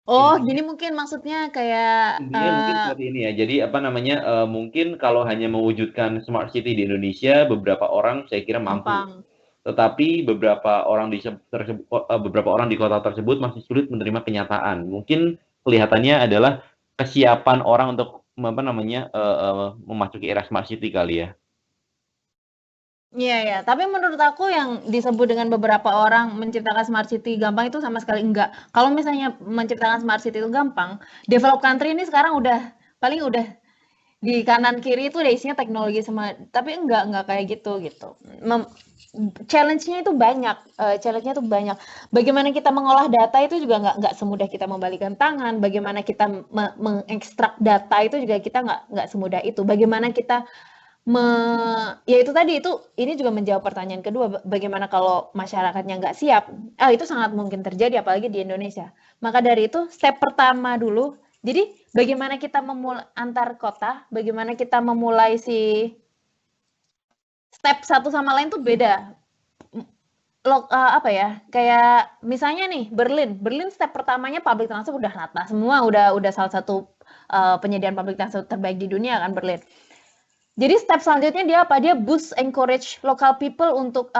[SPEAKER 2] Oh,
[SPEAKER 1] Intinya
[SPEAKER 2] gini mungkin maksudnya kayak
[SPEAKER 1] Intinya mungkin seperti ini ya. Jadi apa namanya? Mungkin kalau hanya mewujudkan smart city di Indonesia, beberapa orang saya kira mampu.
[SPEAKER 2] gampang.
[SPEAKER 1] Tetapi beberapa orang di kota tersebut masih sulit menerima kenyataan. Mungkin kelihatannya adalah kesiapan orang untuk apa namanya memasuki era smart city kali ya.
[SPEAKER 2] Iya. Tapi menurut aku yang disebut dengan beberapa orang menciptakan smart city gampang itu sama sekali enggak. Kalau misalnya menciptakan smart city itu gampang, develop country ini sekarang paling udah di kanan kiri itu udah isinya teknologi semua, tapi enggak kayak gitu. Challenge-nya itu banyak, challenge-nya itu banyak. Bagaimana kita mengolah data itu juga nggak semudah kita membalikan tangan. Bagaimana kita mengekstrak data itu juga kita nggak semudah itu. Bagaimana kita ya itu tadi ini juga menjawab pertanyaan kedua, bagaimana kalau masyarakatnya nggak siap? Itu sangat mungkin terjadi apalagi di Indonesia. Maka dari itu step pertama dulu. Jadi bagaimana kita memulai antar kota, bagaimana kita memulai step satu sama lain tuh beda. apa ya, kayak misalnya nih Berlin step pertamanya public transport udah rata semua, udah salah satu penyediaan public transport terbaik di dunia kan Berlin. Jadi step selanjutnya dia apa? Dia boost encourage local people untuk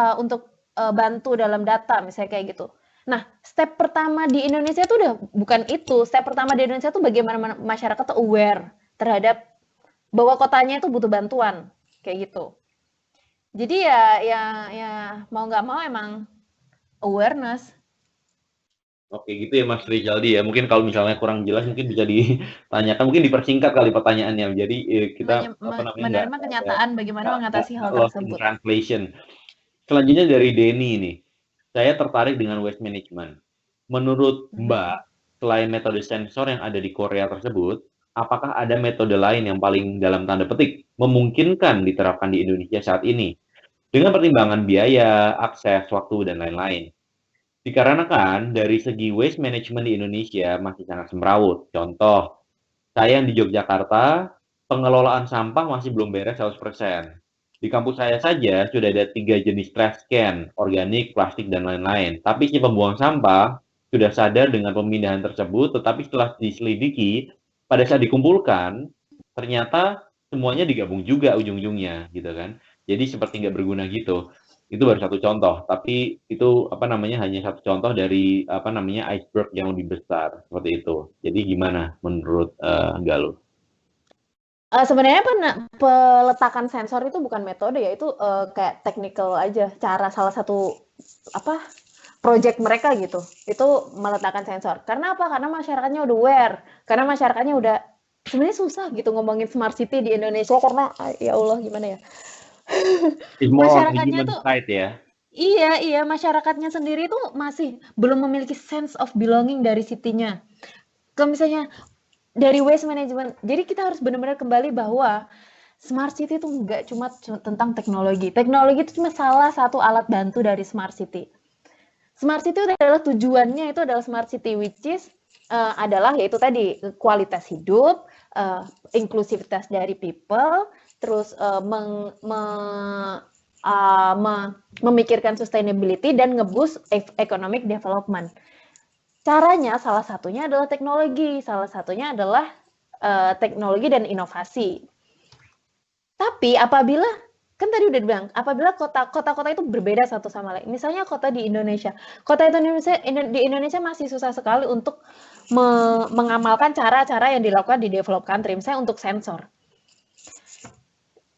[SPEAKER 2] bantu dalam data misalnya kayak gitu. Nah, step pertama di Indonesia tuh udah bukan itu. Step pertama di Indonesia tuh bagaimana masyarakat tuh aware terhadap bahwa kotanya itu butuh bantuan kayak gitu. Jadi ya mau nggak mau emang awareness.
[SPEAKER 1] Oke, gitu ya Mas Rizaldi ya. Mungkin kalau misalnya kurang jelas mungkin bisa ditanyakan, mungkin dipersingkat kali pertanyaannya. Jadi kita apa namanya
[SPEAKER 2] Menerima kenyataan bagaimana mengatasi hal
[SPEAKER 1] nggak lost in
[SPEAKER 2] tersebut.
[SPEAKER 1] translation. Selanjutnya dari Denny ini, saya tertarik dengan waste management. Menurut Mbak, selain metode sensor yang ada di Korea tersebut, apakah ada metode lain yang paling dalam tanda petik memungkinkan diterapkan di Indonesia saat ini dengan pertimbangan biaya, akses, waktu, dan lain-lain? Dikarenakan dari segi waste management di Indonesia masih sangat semrawut. Contoh, saya yang di Yogyakarta, pengelolaan sampah masih belum beres 100%. Di kampus saya saja sudah ada 3 jenis trash can, organik, plastik, dan lain-lain. Tapi si pembuang sampah sudah sadar dengan pemindahan tersebut, tetapi setelah diselidiki, pada saat dikumpulkan, ternyata semuanya digabung juga ujung-ujungnya, gitu kan. Jadi seperti nggak berguna gitu. Itu baru satu contoh, tapi itu apa namanya hanya satu contoh dari apa namanya iceberg yang lebih besar seperti itu. Jadi gimana menurut Galuh?
[SPEAKER 2] Sebenarnya peletakan sensor itu bukan metode ya, itu kayak technical aja, cara salah satu apa project mereka gitu. Itu meletakkan sensor. Karena apa? Karena masyarakatnya udah aware, karena masyarakatnya udah sebenarnya susah gitu ngomongin smart city di Indonesia karena ya Allah gimana ya.
[SPEAKER 1] It's more on the
[SPEAKER 2] Masyarakatnya
[SPEAKER 1] human
[SPEAKER 2] tuh
[SPEAKER 1] side ya.
[SPEAKER 2] iya, masyarakatnya sendiri tuh masih belum memiliki sense of belonging dari city-nya. Kalau misalnya dari waste management, jadi kita harus benar-benar kembali bahwa smart city itu nggak cuma tentang teknologi. Teknologi itu cuma salah satu alat bantu dari smart city. Smart city itu adalah tujuannya itu adalah smart city, which is adalah yaitu tadi kualitas hidup, inklusivitas dari people, terus memikirkan sustainability dan ngeboost economic development. Caranya salah satunya adalah teknologi, salah satunya adalah teknologi dan inovasi. Tapi apabila kan tadi udah dibilang, apabila kota-kota itu berbeda satu sama lain. Misalnya kota di Indonesia. Kota di Indonesia masih susah sekali untuk mengamalkan cara-cara yang dilakukan di developed country, misalnya untuk sensor.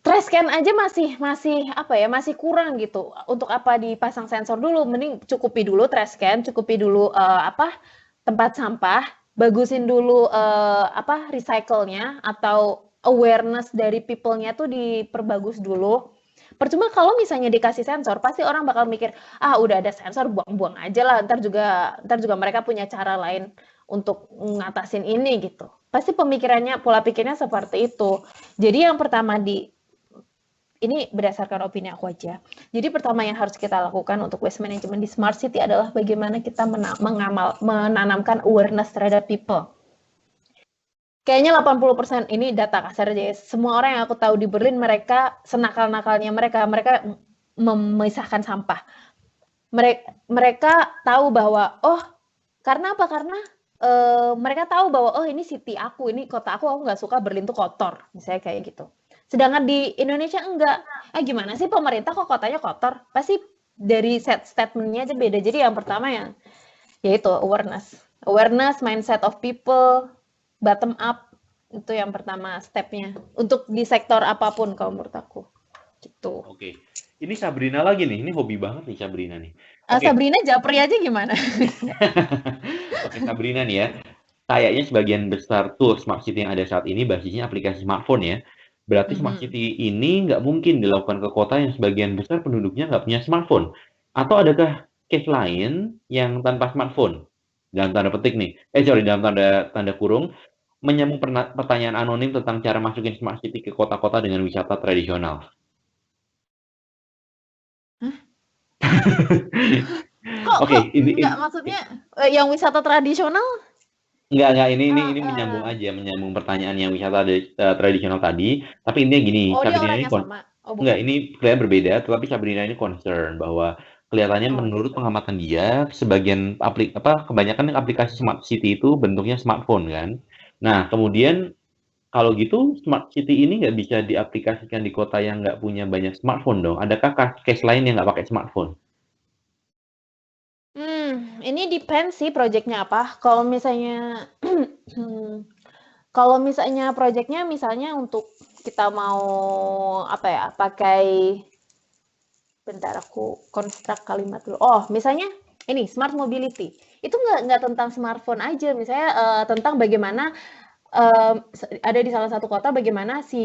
[SPEAKER 2] Trash can aja masih apa ya, masih kurang gitu. Untuk apa dipasang sensor dulu, mending cukupi dulu trash can, cukupi dulu tempat sampah, bagusin dulu recycle-nya atau awareness dari people-nya tuh diperbagus dulu. Percuma kalau misalnya dikasih sensor, pasti orang bakal mikir, ah udah ada sensor, buang-buang aja lah, ntar juga mereka punya cara lain untuk ngatasin ini gitu. Pasti pemikirannya, pola pikirnya seperti itu. Jadi yang pertama ini berdasarkan opini aku aja. Jadi pertama yang harus kita lakukan untuk waste management di smart city adalah bagaimana kita menanamkan awareness terhadap people. Kayaknya 80% ini data kasar aja ya. Semua orang yang aku tahu di Berlin, mereka senakal-nakalnya mereka memisahkan sampah. Mereka tahu bahwa, oh karena apa? Karena mereka tahu bahwa, oh ini city aku, ini kota aku nggak suka Berlin tuh kotor. Misalnya kayak gitu. Sedangkan di Indonesia enggak. Gimana sih pemerintah kok kotanya kotor? Pasti dari statement-nya aja beda. Jadi yang pertama yaitu awareness. Awareness, mindset of people, bottom up. Itu yang pertama step-nya. Untuk di sektor apapun kalau menurut aku. Gitu.
[SPEAKER 1] Oke. Ini Sabrina lagi nih. Ini hobi banget nih Sabrina nih. Oke.
[SPEAKER 2] Sabrina japri aja gimana?
[SPEAKER 1] Oke, Sabrina nih ya. Kayaknya sebagian besar tool smart city yang ada saat ini basisnya aplikasi smartphone ya. Berarti smart city ini nggak mungkin dilakukan ke kota yang sebagian besar penduduknya nggak punya smartphone. Atau adakah case lain yang tanpa smartphone? Dalam tanda petik nih. Dalam tanda kurung. Menyambung pertanyaan anonim tentang cara masukin smart city ke kota-kota dengan wisata tradisional.
[SPEAKER 2] Oke, enggak maksudnya yang wisata tradisional?
[SPEAKER 1] Enggak, ini menyambung pertanyaan yang wisata tradisional tadi, tapi intinya gini,
[SPEAKER 2] Oh, dia
[SPEAKER 1] Sabrina ini
[SPEAKER 2] orangnya sama? Oh,
[SPEAKER 1] enggak,
[SPEAKER 2] bukan.
[SPEAKER 1] ini kalian berbeda, tetapi Sabrina ini concern bahwa kelihatannya
[SPEAKER 2] Oh
[SPEAKER 1] menurut
[SPEAKER 2] gitu.
[SPEAKER 1] pengamatan dia, kebanyakan aplikasi smart city itu bentuknya smartphone kan. Nah, kemudian kalau gitu smart city ini nggak bisa diaplikasikan di kota yang nggak punya banyak smartphone dong. Adakah case lain yang nggak pakai smartphone?
[SPEAKER 2] Ini depends sih project-nya apa. Kalau misalnya kalau misalnya project-nya misalnya untuk kita mau apa ya, pakai bentar aku construct kalimat dulu. Oh, misalnya ini smart mobility. Itu nggak tentang smartphone aja, misalnya tentang bagaimana ada di salah satu kota bagaimana si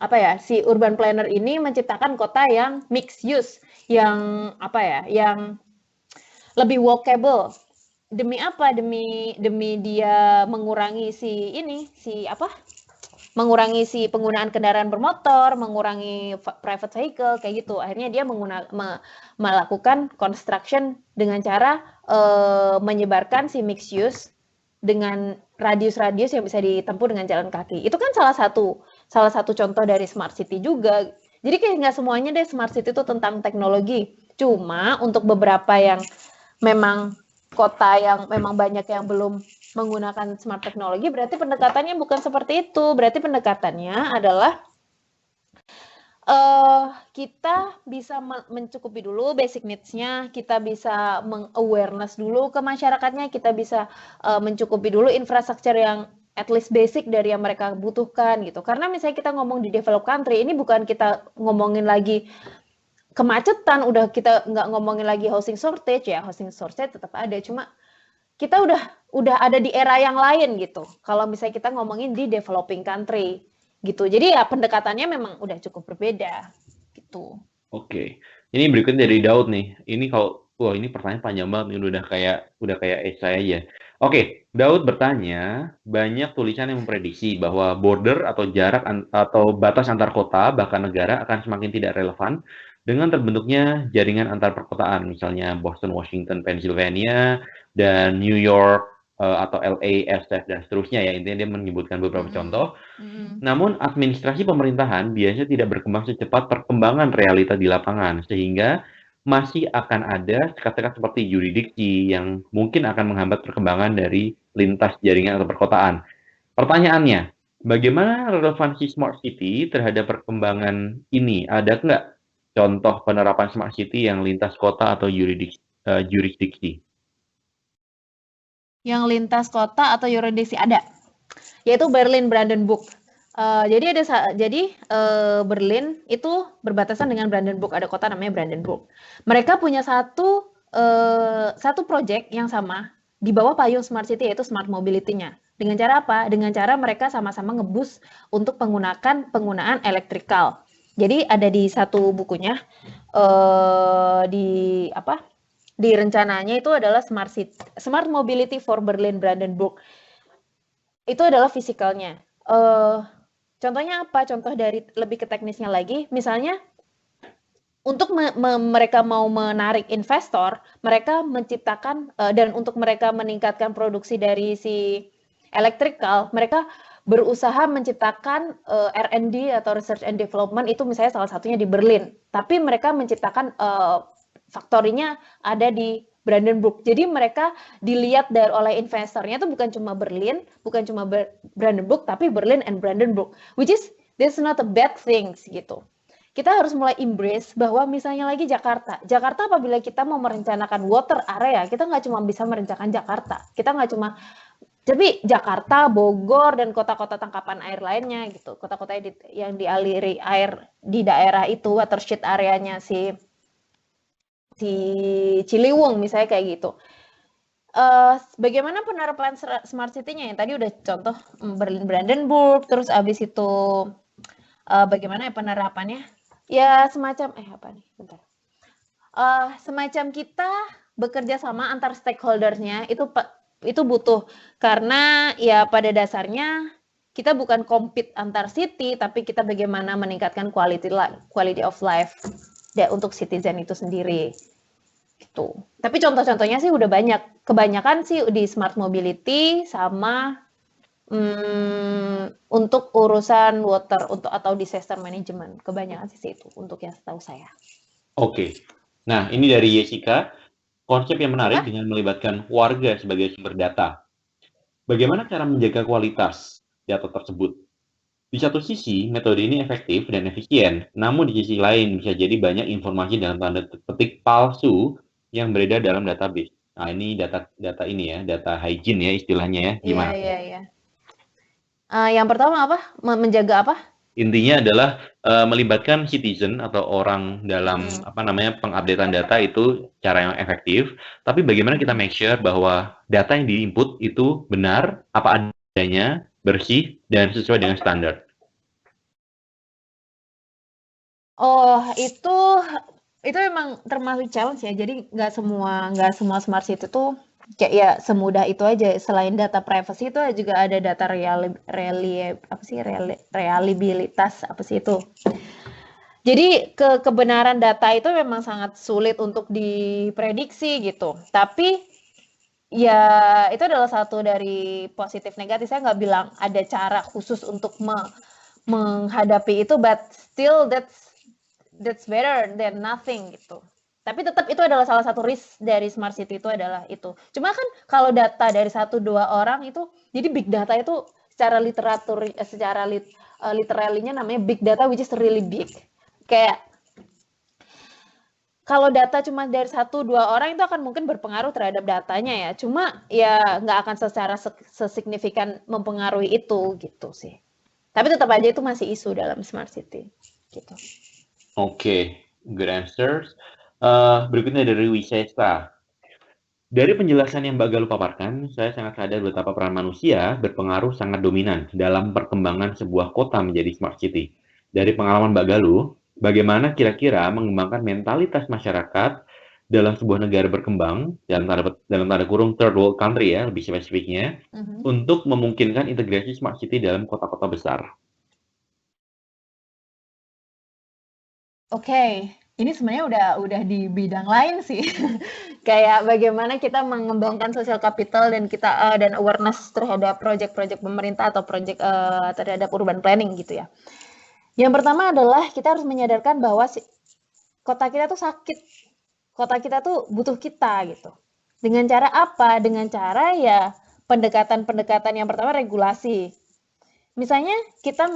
[SPEAKER 2] apa ya si urban planner ini menciptakan kota yang mixed use, yang apa ya, yang lebih walkable. Demi apa? Demi demi dia mengurangi si ini, si apa? Mengurangi si penggunaan kendaraan bermotor, mengurangi private vehicle kayak gitu. Akhirnya dia melakukan construction dengan cara menyebarkan si mixed use dengan radius-radius yang bisa ditempuh dengan jalan kaki. Itu kan salah satu contoh dari smart city juga. Jadi kayak nggak semuanya deh smart city itu tentang teknologi. Cuma untuk beberapa yang memang kota yang memang banyak yang belum menggunakan smart teknologi, berarti pendekatannya bukan seperti itu. Berarti pendekatannya adalah kita bisa mencukupi dulu basic needs-nya, kita bisa meng-awareness dulu ke masyarakatnya, kita bisa mencukupi dulu infrastruktur yang at least basic dari yang mereka butuhkan gitu. Karena misalnya kita ngomong di developed country, ini bukan kita ngomongin lagi kemacetan, udah kita nggak ngomongin lagi housing shortage ya, housing shortage tetap ada, cuma kita udah ada di era yang lain gitu. Kalau misalnya kita ngomongin di developing country gitu. Jadi ya pendekatannya memang udah cukup berbeda gitu.
[SPEAKER 1] Oke. Ini berikutnya dari Daud nih. Ini kalau wah ini pertanyaan panjang banget nih, udah kayak esai aja. Oke, Daud bertanya, banyak tulisan yang memprediksi bahwa border atau atau batas antar kota bahkan negara akan semakin tidak relevan dengan terbentuknya jaringan antar perkotaan, misalnya Boston, Washington, Pennsylvania, dan New York atau LA, SF dan seterusnya ya. Intinya dia menyebutkan beberapa
[SPEAKER 2] Mm-mm.
[SPEAKER 1] contoh.
[SPEAKER 2] Mm-mm.
[SPEAKER 1] Namun, administrasi pemerintahan biasanya tidak berkembang secepat perkembangan realita di lapangan, sehingga masih akan ada sekat-sekat seperti yurisdiksi yang mungkin akan menghambat perkembangan dari lintas jaringan atau perkotaan. Pertanyaannya, bagaimana relevansi smart city terhadap perkembangan ini? Ada nggak contoh penerapan smart city yang lintas kota atau jurisdiksi?
[SPEAKER 2] Yang lintas kota atau yurisdiksi ada, yaitu Berlin Brandenburg. Berlin itu berbatasan dengan Brandenburg, ada kota namanya Brandenburg. Mereka punya satu project yang sama di bawah payung smart city, yaitu smart mobility-nya. Dengan cara apa? Dengan cara mereka sama-sama ngebus untuk penggunaan elektrikal. Jadi ada di satu bukunya di apa? Di rencananya itu adalah smart mobility for Berlin Brandenburg. Itu adalah fisikalnya. Contohnya apa? Contoh dari lebih ke teknisnya lagi, misalnya untuk mereka mau menarik investor, mereka menciptakan dan untuk mereka meningkatkan produksi dari si electrical, mereka berusaha menciptakan R&D atau research and development, itu misalnya salah satunya di Berlin. Tapi mereka menciptakan faktorinya ada di Brandenburg. Jadi mereka dilihat oleh investornya itu bukan cuma Berlin, bukan cuma Brandenburg, tapi Berlin and Brandenburg, which is that's not a bad things gitu. Kita harus mulai embrace bahwa misalnya lagi Jakarta. Jakarta apabila kita mau merencanakan water area, kita nggak cuma bisa merencanakan Jakarta. Kita nggak cuma, tapi Jakarta, Bogor, dan kota-kota tangkapan air lainnya gitu. Kota-kota yang dialiri air di daerah itu, watershed areanya si Ciliwung misalnya kayak gitu. Bagaimana penerapan smart city-nya yang tadi udah contoh Berlin Brandenburg, terus abis itu bagaimana ya penerapannya? Ya semacam apa nih? Bentar. Semacam kita bekerja sama antar stakeholder-nya itu butuh, karena ya pada dasarnya kita bukan compete antar city, tapi kita bagaimana meningkatkan quality of life untuk citizen itu sendiri. Gitu. Tapi contoh-contohnya sih udah banyak. Kebanyakan sih di smart mobility sama untuk urusan water atau disaster management. Kebanyakan sih itu untuk yang setahu saya.
[SPEAKER 1] Oke. Nah, ini dari Jessica, konsep yang menarik
[SPEAKER 3] Apa?
[SPEAKER 1] dengan melibatkan warga sebagai sumber data. Bagaimana cara menjaga kualitas data tersebut? Di satu sisi, metode ini efektif dan efisien, namun di sisi lain bisa jadi banyak informasi dalam tanda petik palsu yang beredar dalam database. Nah, ini data ini ya, data hygiene ya istilahnya ya.
[SPEAKER 3] Iya,
[SPEAKER 1] Gimana?
[SPEAKER 3] iya, iya. Yang pertama apa? Menjaga apa?
[SPEAKER 1] Intinya adalah melibatkan citizen atau orang dalam
[SPEAKER 3] Mm-mm.
[SPEAKER 1] apa namanya pengupdatean data itu cara yang efektif. Tapi bagaimana kita
[SPEAKER 3] Mm-mm.
[SPEAKER 1] make sure bahwa data yang di-input itu benar, apa adanya, bersih, dan sesuai dengan standar.
[SPEAKER 3] Oh, itu memang termasuk challenge ya. Jadi nggak semua smart city tuh kayak ya semudah itu aja. Selain data privacy itu juga ada data apa sih reliabilitas apa sih itu. Jadi kebenaran data itu memang sangat sulit untuk diprediksi gitu. Tapi ya itu adalah satu dari positif negatif. Saya nggak bilang ada cara khusus untuk menghadapi itu, but still that's better than nothing gitu. Tapi tetap itu adalah salah satu risk dari smart city itu adalah itu. Cuma kan kalau data dari satu dua orang itu, jadi big data itu secara literatur, literalinya namanya big data which is really big. Kayak kalau data cuma dari satu dua orang itu akan mungkin berpengaruh terhadap datanya ya. Cuma ya nggak akan secara sesignifikan mempengaruhi itu gitu sih. Tapi tetap aja itu masih isu dalam smart city gitu.
[SPEAKER 1] Oke, good answers. Berikutnya dari Wisesa. Dari penjelasan yang Mbak Galuh paparkan, saya sangat sadar betapa peran manusia berpengaruh sangat dominan dalam perkembangan sebuah kota menjadi smart city. Dari pengalaman Mbak Galuh, bagaimana kira-kira mengembangkan mentalitas masyarakat dalam sebuah negara berkembang, dalam tanda kurung third world country ya, lebih spesifiknya,
[SPEAKER 3] Mhm.
[SPEAKER 1] untuk memungkinkan integrasi smart city dalam kota-kota besar.
[SPEAKER 3] Oke, ini sebenarnya udah di bidang lain sih. Kayak bagaimana kita mengembangkan social capital dan dan awareness terhadap proyek-proyek pemerintah atau proyek terhadap urban planning gitu ya. Yang pertama adalah kita harus menyadarkan bahwa kota kita tuh sakit. Kota kita tuh butuh kita gitu. Dengan cara apa? Dengan cara ya pendekatan-pendekatan yang pertama regulasi. Misalnya kita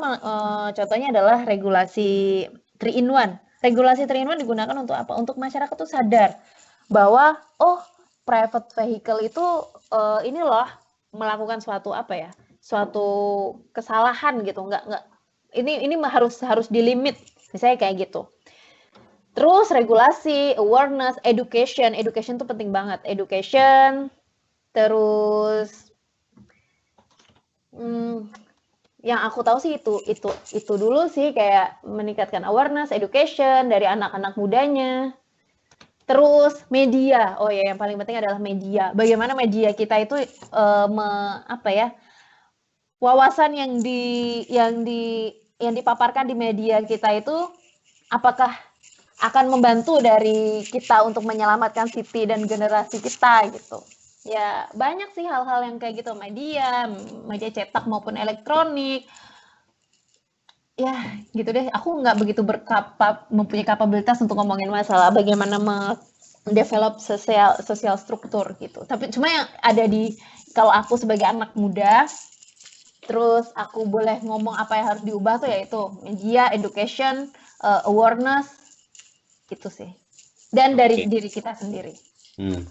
[SPEAKER 3] contohnya adalah regulasi 3 in 1. Regulasi 3 in 1 digunakan untuk apa? Untuk masyarakat tuh sadar bahwa oh private vehicle itu ini loh melakukan suatu apa ya? Suatu kesalahan gitu. Enggak ini harus harus dilimit. Misalnya kayak gitu. Terus regulasi, awareness, education. Education tuh penting banget. Education, terus hmm, yang aku tahu sih itu dulu sih kayak meningkatkan awareness, education dari anak-anak mudanya. Terus media. Oh ya, yang paling penting adalah media. Bagaimana media kita itu apa ya? Wawasan yang dipaparkan di media kita itu apakah akan membantu dari kita untuk menyelamatkan city dan generasi kita gitu. Ya, banyak sih hal-hal yang kayak gitu, media cetak maupun elektronik, ya gitu deh, aku nggak begitu mempunyai kapabilitas untuk ngomongin masalah bagaimana mendevelop sosial struktur gitu. Tapi cuma yang ada di kalau aku sebagai anak muda, terus aku boleh ngomong apa yang harus diubah tuh yaitu media, education, awareness gitu sih. Dan dari
[SPEAKER 1] Oke.
[SPEAKER 3] diri kita sendiri.
[SPEAKER 1] Hmm.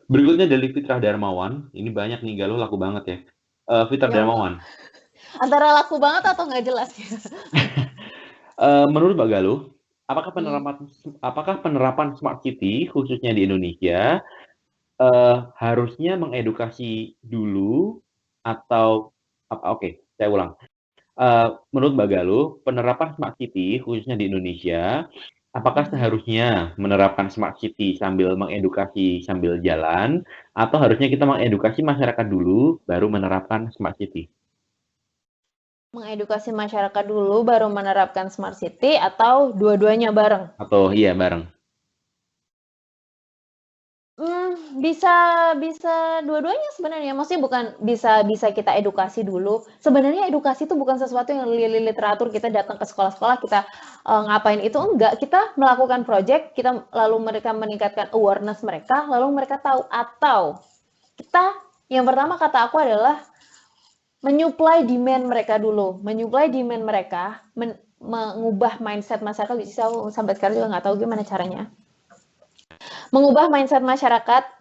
[SPEAKER 1] Berikutnya dari Fitrah Darmawan. Ini banyak nih, Galuh laku banget ya. Fitrah
[SPEAKER 3] Ya Allah,
[SPEAKER 1] Darmawan.
[SPEAKER 3] antara laku banget atau nggak jelas ya?
[SPEAKER 1] Menurut Mbak Galuh, apakah
[SPEAKER 3] Hmm.
[SPEAKER 1] penerapan apakah penerapan smart city khususnya di Indonesia harusnya mengedukasi dulu atau oke, saya ulang. Menurut Mbak Galuh, penerapan smart city khususnya di Indonesia, apakah
[SPEAKER 3] Mhm.
[SPEAKER 1] seharusnya menerapkan smart city sambil mengedukasi sambil jalan, atau harusnya kita mengedukasi masyarakat dulu baru menerapkan smart city?
[SPEAKER 3] Mengedukasi masyarakat dulu baru menerapkan smart city atau dua-duanya bareng?
[SPEAKER 1] Atau iya bareng?
[SPEAKER 3] Bisa bisa dua-duanya sebenarnya, maksudnya bukan bisa kita edukasi dulu. Sebenarnya edukasi itu bukan sesuatu yang literatur, kita datang ke sekolah-sekolah, kita, ngapain itu, enggak. Kita melakukan project, lalu mereka meningkatkan awareness mereka, lalu mereka tahu. Atau kita yang pertama kata aku adalah menyuplai demand mereka dulu, menyuplai demand mereka, mengubah mindset masyarakat, bisa sampai sekarang juga nggak tahu gimana caranya. Mengubah mindset masyarakat,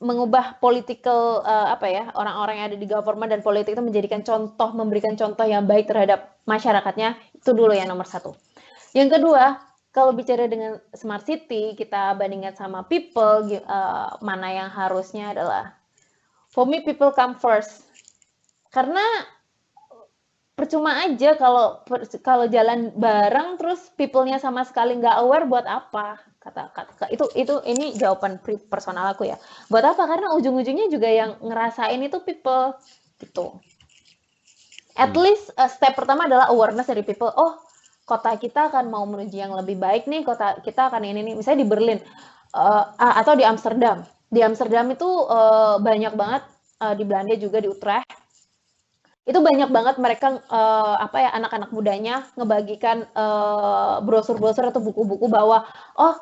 [SPEAKER 3] mengubah political orang-orang yang ada di government dan politik itu menjadikan contoh, memberikan contoh yang baik terhadap masyarakatnya, itu dulu yang nomor satu. Yang kedua, kalau bicara dengan smart city, kita bandingkan sama people, mana yang harusnya adalah, for me people come first. Karena percuma aja kalau jalan bareng terus people-nya sama sekali nggak aware, buat apa? Ini jawaban personal aku ya. Buat apa? Karena ujung-ujungnya juga yang ngerasain itu people gitu. At least step pertama adalah awareness dari people. Oh, kota kita akan mau menuju yang lebih baik nih, kota kita akan ini nih. Misalnya di Berlin atau di Amsterdam. Di Amsterdam itu banyak banget, di Belanda juga di Utrecht. Itu banyak banget mereka anak-anak mudanya ngebagikan brosur-brosur atau buku-buku bahwa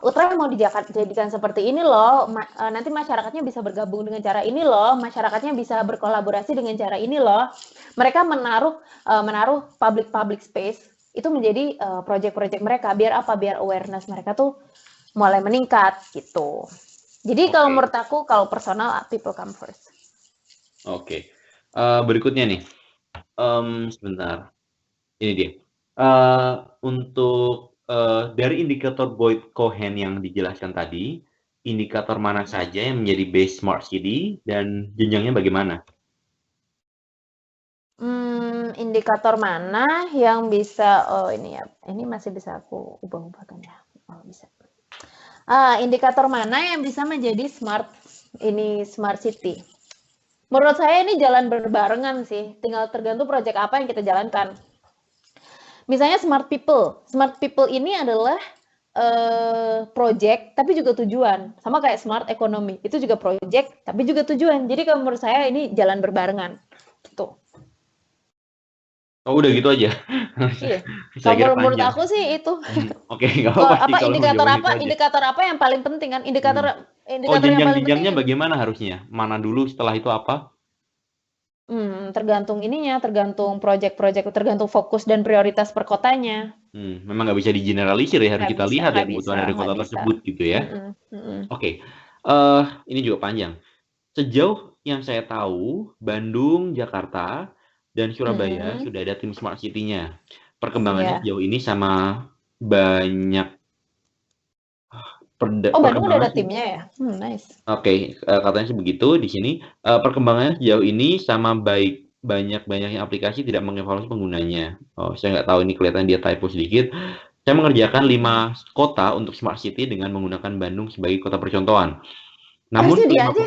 [SPEAKER 3] Utrecht mau dijadikan seperti ini loh, nanti masyarakatnya bisa bergabung dengan cara ini loh, masyarakatnya bisa berkolaborasi dengan cara ini loh. Mereka menaruh public space itu menjadi project-project mereka, biar apa? Biar awareness mereka tuh mulai meningkat gitu. Jadi kalau menurut aku, kalau personal, people come first.
[SPEAKER 1] Oke. Berikutnya nih. Sebentar. Ini dia. Untuk dari indikator Boyd Cohen yang dijelaskan tadi, indikator mana saja yang menjadi base smart city dan jenjangnya bagaimana?
[SPEAKER 3] Indikator mana yang bisa, ini masih bisa aku ubah-ubahkan ya. Bisa. Indikator mana yang bisa menjadi smart city? Menurut saya ini jalan berbarengan sih, tinggal tergantung project apa yang kita jalankan. Misalnya smart people ini adalah project tapi juga tujuan, sama kayak smart economy, itu juga project tapi juga tujuan. Jadi kalau menurut saya ini jalan berbarengan gitu.
[SPEAKER 1] Oh, udah gitu aja.
[SPEAKER 3] Iya.
[SPEAKER 1] Saya kira
[SPEAKER 3] Kalau menurut
[SPEAKER 1] panjang.
[SPEAKER 3] aku sih itu.
[SPEAKER 1] Oke, nggak apa-apa sih kalau
[SPEAKER 3] Indikator apa yang paling penting kan? Indikator yang paling penting.
[SPEAKER 1] Jenjang-jenjangnya bagaimana harusnya? Mana dulu, setelah itu apa?
[SPEAKER 3] Tergantung project-project, tergantung fokus dan prioritas per kotanya.
[SPEAKER 1] Memang nggak bisa digeneralisir ya, harus kita lihat ya kebutuhan dari kota tersebut gitu ya. Oke, ini juga panjang. Sejauh yang saya tahu, Bandung, Jakarta, dan Surabaya sudah ada tim Smart City-nya. Perkembangannya sejauh ini sama banyak
[SPEAKER 3] Bandung udah ada timnya ya? Nice.
[SPEAKER 1] Oke, katanya sih begitu di sini. Perkembangannya sejauh ini sama banyak-banyaknya aplikasi tidak mengevaluasi penggunanya. Saya nggak tahu, ini kelihatan dia typo sedikit. Saya mengerjakan 5 kota untuk Smart City dengan menggunakan Bandung sebagai kota percontohan. Namun
[SPEAKER 3] dia aja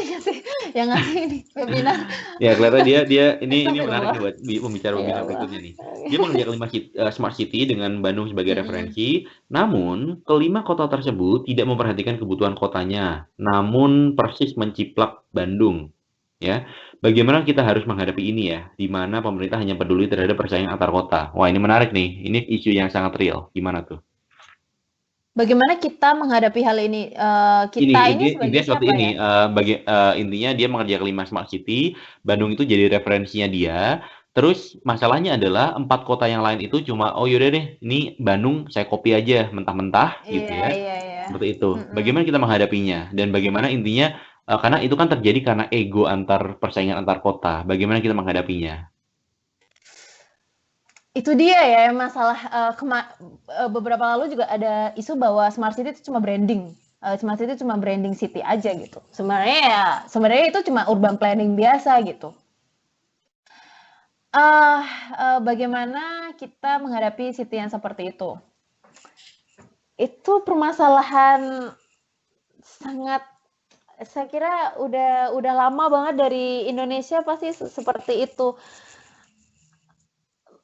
[SPEAKER 3] yang ngasih ini webinar.
[SPEAKER 1] Ya, kelihatan dia ini menarik nih buat pembicara webinar berikutnya nih. Dia mengerjakan 5 Smart City dengan Bandung sebagai referensi, namun kelima kota tersebut tidak memperhatikan kebutuhan kotanya, namun persis menciplak Bandung. Ya, bagaimana kita harus menghadapi ini ya, di mana pemerintah hanya peduli terhadap persaingan antar kota. Wah, ini menarik nih, ini isu yang sangat real. Gimana tuh?
[SPEAKER 3] Bagaimana kita menghadapi hal ini?
[SPEAKER 1] Intinya seperti ini. Intinya dia mengerjakan 5 Smart City, Bandung itu jadi referensinya dia. Terus masalahnya adalah 4 kota yang lain itu cuma, oh yaudah deh, ini Bandung saya copy aja mentah-mentah gitu ya. Seperti itu. Bagaimana kita menghadapinya? Dan bagaimana intinya, karena itu kan terjadi karena ego persaingan antar kota. Bagaimana kita menghadapinya?
[SPEAKER 3] Itu dia ya masalah, beberapa lalu juga ada isu bahwa smart city itu cuma branding. Smart city cuma branding city aja gitu. Sebenarnya itu cuma urban planning biasa gitu. Bagaimana kita menghadapi city yang seperti itu? Itu permasalahan sangat, saya kira udah lama banget dari Indonesia pasti seperti itu.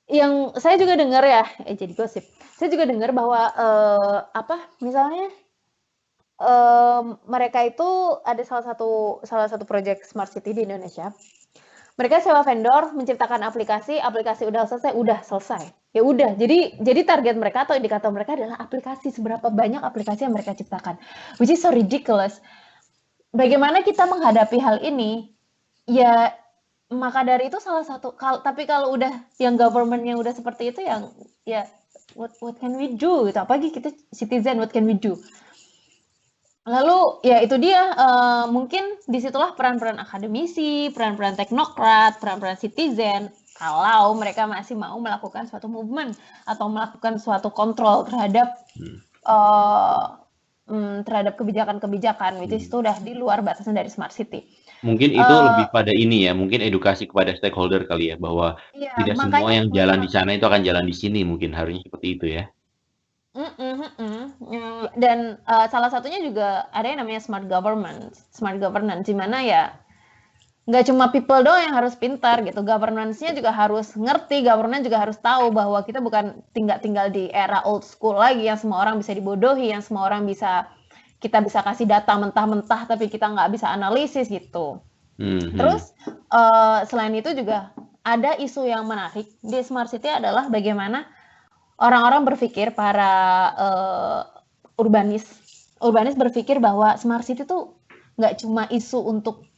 [SPEAKER 3] Yang saya juga dengar ya, jadi gosip. Saya juga dengar bahwa misalnya mereka itu ada salah satu proyek smart city di Indonesia. Mereka sewa vendor, menciptakan aplikasi udah selesai. Ya udah, jadi target mereka atau indikator mereka adalah aplikasi, seberapa banyak aplikasi yang mereka ciptakan. Which is so ridiculous. Bagaimana kita menghadapi hal ini? Ya, maka dari itu salah satu, tapi kalau udah yang government-nya udah seperti itu, yang ya what can we do gitu, apalagi kita citizen, what can we do? Lalu ya itu dia, mungkin disitulah peran-peran akademisi, peran-peran teknokrat, peran-peran citizen, kalau mereka masih mau melakukan suatu movement atau melakukan suatu kontrol terhadap terhadap kebijakan-kebijakan, which is itu udah di luar batasan dari smart city.
[SPEAKER 1] Mungkin itu lebih pada ini ya, mungkin edukasi kepada stakeholder kali ya, bahwa
[SPEAKER 3] Iya,
[SPEAKER 1] tidak semua
[SPEAKER 3] makanya
[SPEAKER 1] yang jalan di sana itu akan jalan di sini, mungkin harusnya seperti itu ya.
[SPEAKER 3] Dan salah satunya juga ada yang namanya smart governance, di mana ya nggak cuma people doang yang harus pintar gitu, governance-nya juga harus ngerti, governance juga harus tahu bahwa kita bukan tinggal di era old school lagi yang semua orang bisa dibodohi, yang semua orang kita bisa kasih data mentah-mentah tapi kita nggak bisa analisis gitu. Terus selain itu juga ada isu yang menarik di smart city adalah bagaimana orang-orang berpikir, para urbanis berpikir bahwa smart city tuh nggak cuma isu untuk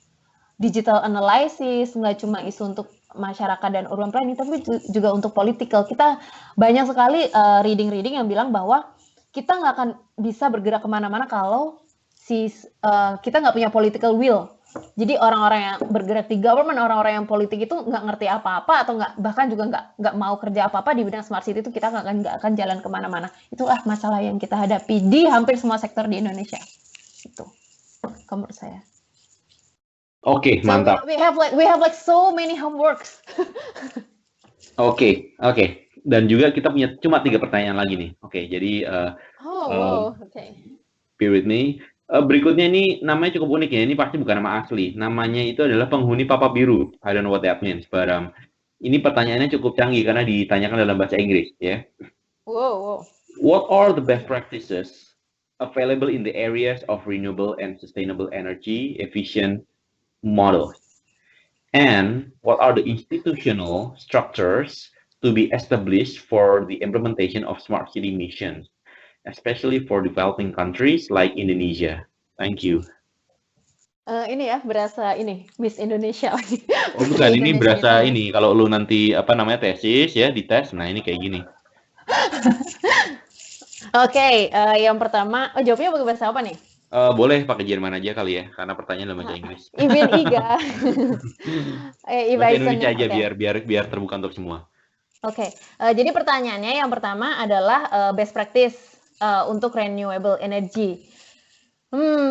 [SPEAKER 3] digital analysis, nggak cuma isu untuk masyarakat dan urban planning, tapi juga untuk political. Kita banyak sekali reading yang bilang bahwa kita nggak akan bisa bergerak kemana-mana kalau kita nggak punya political will. Jadi orang-orang yang bergerak di government, orang-orang yang politik itu nggak ngerti apa-apa atau bahkan juga nggak mau kerja apa-apa di bidang smart city itu, kita nggak akan jalan kemana-mana. Itulah masalah yang kita hadapi di hampir semua sektor di Indonesia. Itu, menurut saya.
[SPEAKER 1] Oke, mantap.
[SPEAKER 3] We have like so many homeworks.
[SPEAKER 1] Oke. Dan juga kita punya cuma 3 pertanyaan lagi nih. Oke, jadi bear with me. Berikutnya ini namanya cukup unik ya. Ini pasti bukan nama asli. Namanya itu adalah penghuni papa biru. I don't know what that means, but ini pertanyaannya cukup canggih karena ditanyakan dalam bahasa Inggris ya.
[SPEAKER 3] Wow.
[SPEAKER 1] What are the best practices available in the areas of renewable and sustainable energy efficient models? And what are the institutional structures to be established for the implementation of smart city missions, especially for developing countries like Indonesia? Thank you.
[SPEAKER 3] Ini ya, berasa ini Miss Indonesia.
[SPEAKER 1] Oh bukan, ini berasa ini kalau lu nanti tesis ya, dites, nah ini kayak gini. Oke,
[SPEAKER 3] yang pertama, jawabnya pakai bahasa apa nih?
[SPEAKER 1] Boleh pakai Jerman aja kali ya, karena pertanyaan dalam bahasa Inggris.
[SPEAKER 3] Even Iga.
[SPEAKER 1] Bahasa Indonesia aja biar terbuka untuk semua.
[SPEAKER 3] Oke, jadi pertanyaannya yang pertama adalah best practice untuk renewable energy.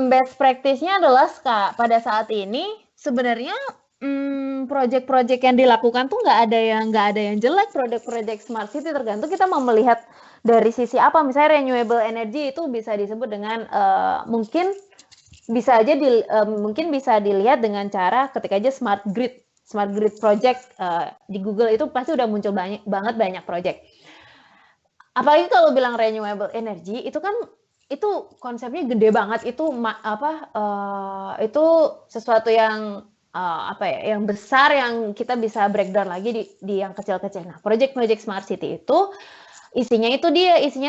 [SPEAKER 3] Best practice-nya adalah pada saat ini sebenarnya proyek-proyek yang dilakukan tuh nggak ada yang jelek, proyek-proyek smart city, tergantung kita mau melihat dari sisi apa. Misalnya renewable energy itu bisa disebut dengan mungkin bisa dilihat dengan cara ketik aja smart grid project di Google, itu pasti udah muncul banyak project. Apalagi kalau bilang renewable energy itu kan konsepnya gede banget, itu sesuatu yang yang besar yang kita bisa breakdown lagi di yang kecil-kecil. Nah, project smart city itu isinya itu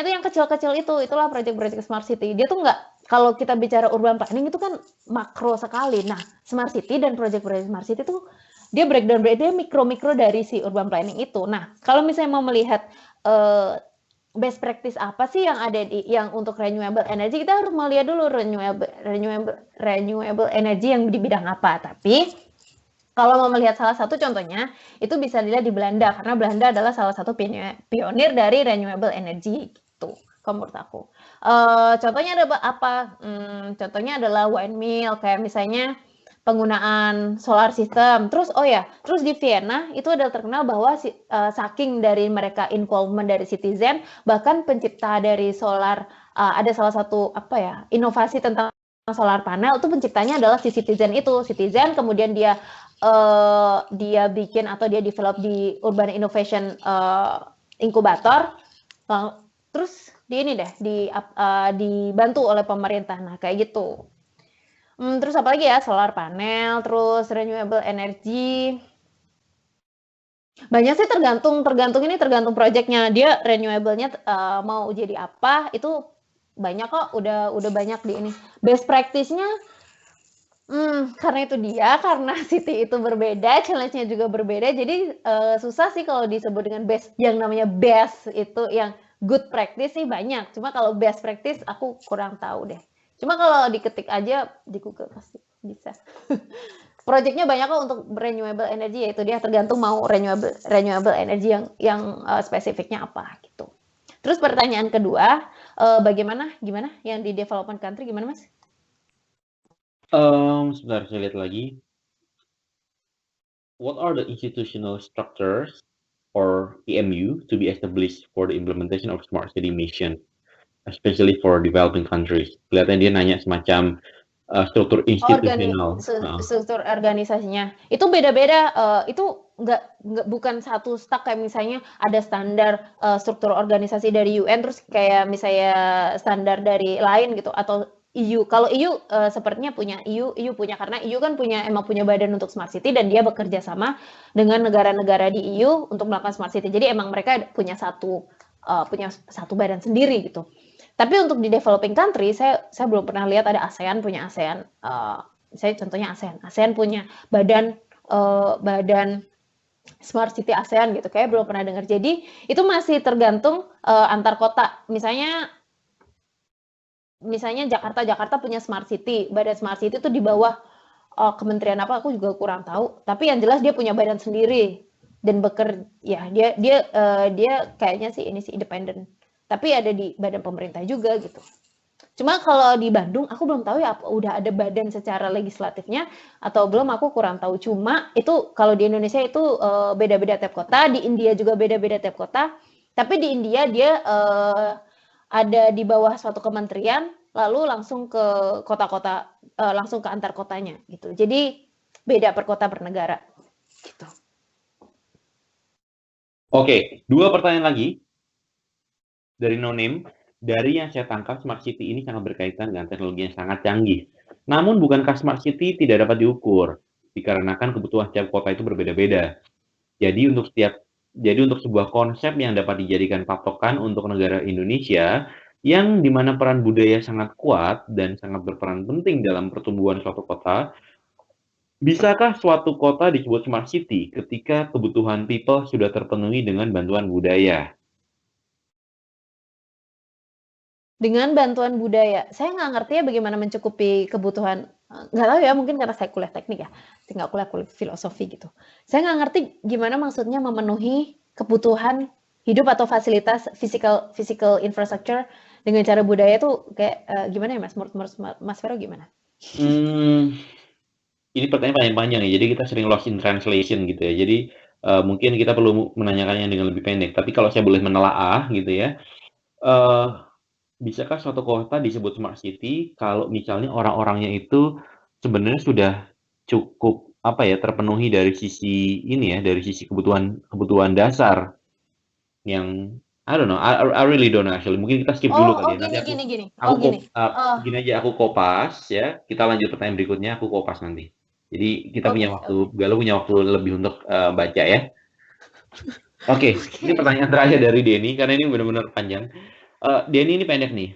[SPEAKER 3] yang kecil-kecil itulah project smart city. Dia tuh nggak, kalau kita bicara urban planning itu kan makro sekali. Nah, smart city dan project smart city itu dia breakdown dia mikro dari si urban planning itu. Nah, kalau misalnya mau melihat best practice apa sih yang ada yang untuk renewable energy, kita harus melihat dulu renewable energy yang di bidang apa. Tapi kalau mau melihat salah satu contohnya, itu bisa dilihat di Belanda, karena Belanda adalah salah satu pionir dari renewable energy gitu, menurut aku. Contohnya ada apa? Contohnya adalah windmill, kayak misalnya penggunaan solar system. Terus di Vienna itu adalah terkenal bahwa saking dari mereka involvement dari citizen, bahkan pencipta dari solar, ada salah satu inovasi tentang solar panel itu penciptanya adalah si citizen, kemudian dia bikin atau dia develop di Urban Innovation Incubator, terus dibantu oleh pemerintah. Nah, kayak gitu. Terus apa lagi ya? Solar panel, terus renewable energy. Banyak sih tergantung proyeknya. Dia renewable-nya mau jadi apa, itu banyak kok, udah banyak di ini. Best practice-nya karena itu dia, karena city itu berbeda, challenge-nya juga berbeda, jadi susah sih kalau disebut dengan best. Yang namanya best itu yang good practice sih banyak. Cuma kalau best practice aku kurang tahu deh. Cuma kalau diketik aja di Google pasti bisa. Proyeknya banyak kok untuk renewable energy, yaitu dia tergantung mau renewable energy yang spesifiknya apa gitu. Terus pertanyaan kedua, gimana yang di development country gimana, Mas?
[SPEAKER 1] Sebentar saya lihat lagi. What are the institutional structures or EMU to be established for the implementation of smart city mission, especially for developing countries? Kelihatannya dia nanya semacam struktur institusional.
[SPEAKER 3] Struktur organisasinya itu beda-beda. Itu bukan satu stuck kayak misalnya ada standar struktur organisasi dari UN terus kayak misalnya standar dari lain gitu, atau EU. Kalau EU sepertinya punya EU punya, karena EU kan emang punya badan untuk smart city dan dia bekerja sama dengan negara-negara di EU untuk melakukan smart city. Jadi emang mereka punya satu badan sendiri gitu. Tapi untuk di developing country, saya belum pernah lihat ada ASEAN punya ASEAN. Saya contohnya ASEAN punya badan smart city ASEAN gitu. Kayak belum pernah dengar. Jadi itu masih tergantung antar kota. Misalnya Jakarta punya smart city. Badan smart city itu di bawah kementerian apa? Aku juga kurang tahu. Tapi yang jelas dia punya badan sendiri dan bekerja. Ya dia kayaknya sih independen. Tapi ada di badan pemerintah juga gitu. Cuma kalau di Bandung, aku belum tahu ya udah ada badan secara legislatifnya atau belum, aku kurang tahu. Cuma itu kalau di Indonesia itu beda-beda tiap kota, di India juga beda-beda tiap kota. Tapi di India dia ada di bawah suatu kementerian, lalu langsung ke kota-kota, langsung ke antar kotanya gitu. Jadi beda per kota per negara gitu.
[SPEAKER 1] Oke, 2 pertanyaan lagi dari No Name. Dari yang saya tangkap, smart city ini sangat berkaitan dengan teknologi yang sangat canggih. Namun bukankah smart city tidak dapat diukur? Dikarenakan kebutuhan setiap kota itu berbeda-beda. Jadi untuk sebuah konsep yang dapat dijadikan patokan untuk negara Indonesia, yang dimana peran budaya sangat kuat dan sangat berperan penting dalam pertumbuhan suatu kota, bisakah suatu kota disebut smart city ketika kebutuhan people sudah terpenuhi dengan bantuan budaya?
[SPEAKER 3] Dengan bantuan budaya, saya nggak ngerti ya bagaimana mencukupi kebutuhan, nggak tahu ya, mungkin karena saya kuliah teknik ya, saya nggak kuliah filosofi gitu. Saya nggak ngerti gimana maksudnya memenuhi kebutuhan hidup atau fasilitas physical infrastructure dengan cara budaya itu kayak gimana ya, Mas Vero gimana?
[SPEAKER 1] Ini pertanyaan panjang ya, jadi kita sering lost in translation gitu ya. Jadi mungkin kita perlu menanyakannya dengan lebih pendek. Tapi kalau saya boleh menelaah gitu ya, bisakah suatu kota disebut smart city kalau misalnya orang-orangnya itu sebenarnya sudah cukup terpenuhi dari sisi kebutuhan dasar yang I don't know, I really don't know actually. Mungkin kita skip dulu kali ya. Nanti
[SPEAKER 3] gini.
[SPEAKER 1] Gini aja, aku kopas ya. Kita lanjut pertanyaan berikutnya, aku kopas nanti. Jadi kita punya waktu, Galuh punya waktu lebih untuk baca ya. Oke, ini pertanyaan terakhir dari Denny karena ini benar-benar panjang. Denny ini pendek nih.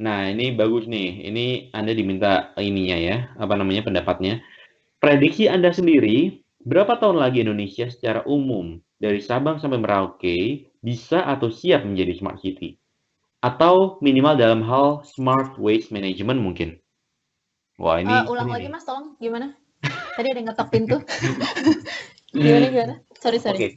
[SPEAKER 1] Nah, ini bagus nih. Ini Anda diminta pendapatnya. Prediksi Anda sendiri, berapa tahun lagi Indonesia secara umum dari Sabang sampai Merauke bisa atau siap menjadi smart city? Atau minimal dalam hal smart waste management mungkin? Wah, ini
[SPEAKER 3] ulang lagi Mas, tolong gimana? Tadi ada yang ngetok pintu. Gimana? Sorry.
[SPEAKER 1] Oke.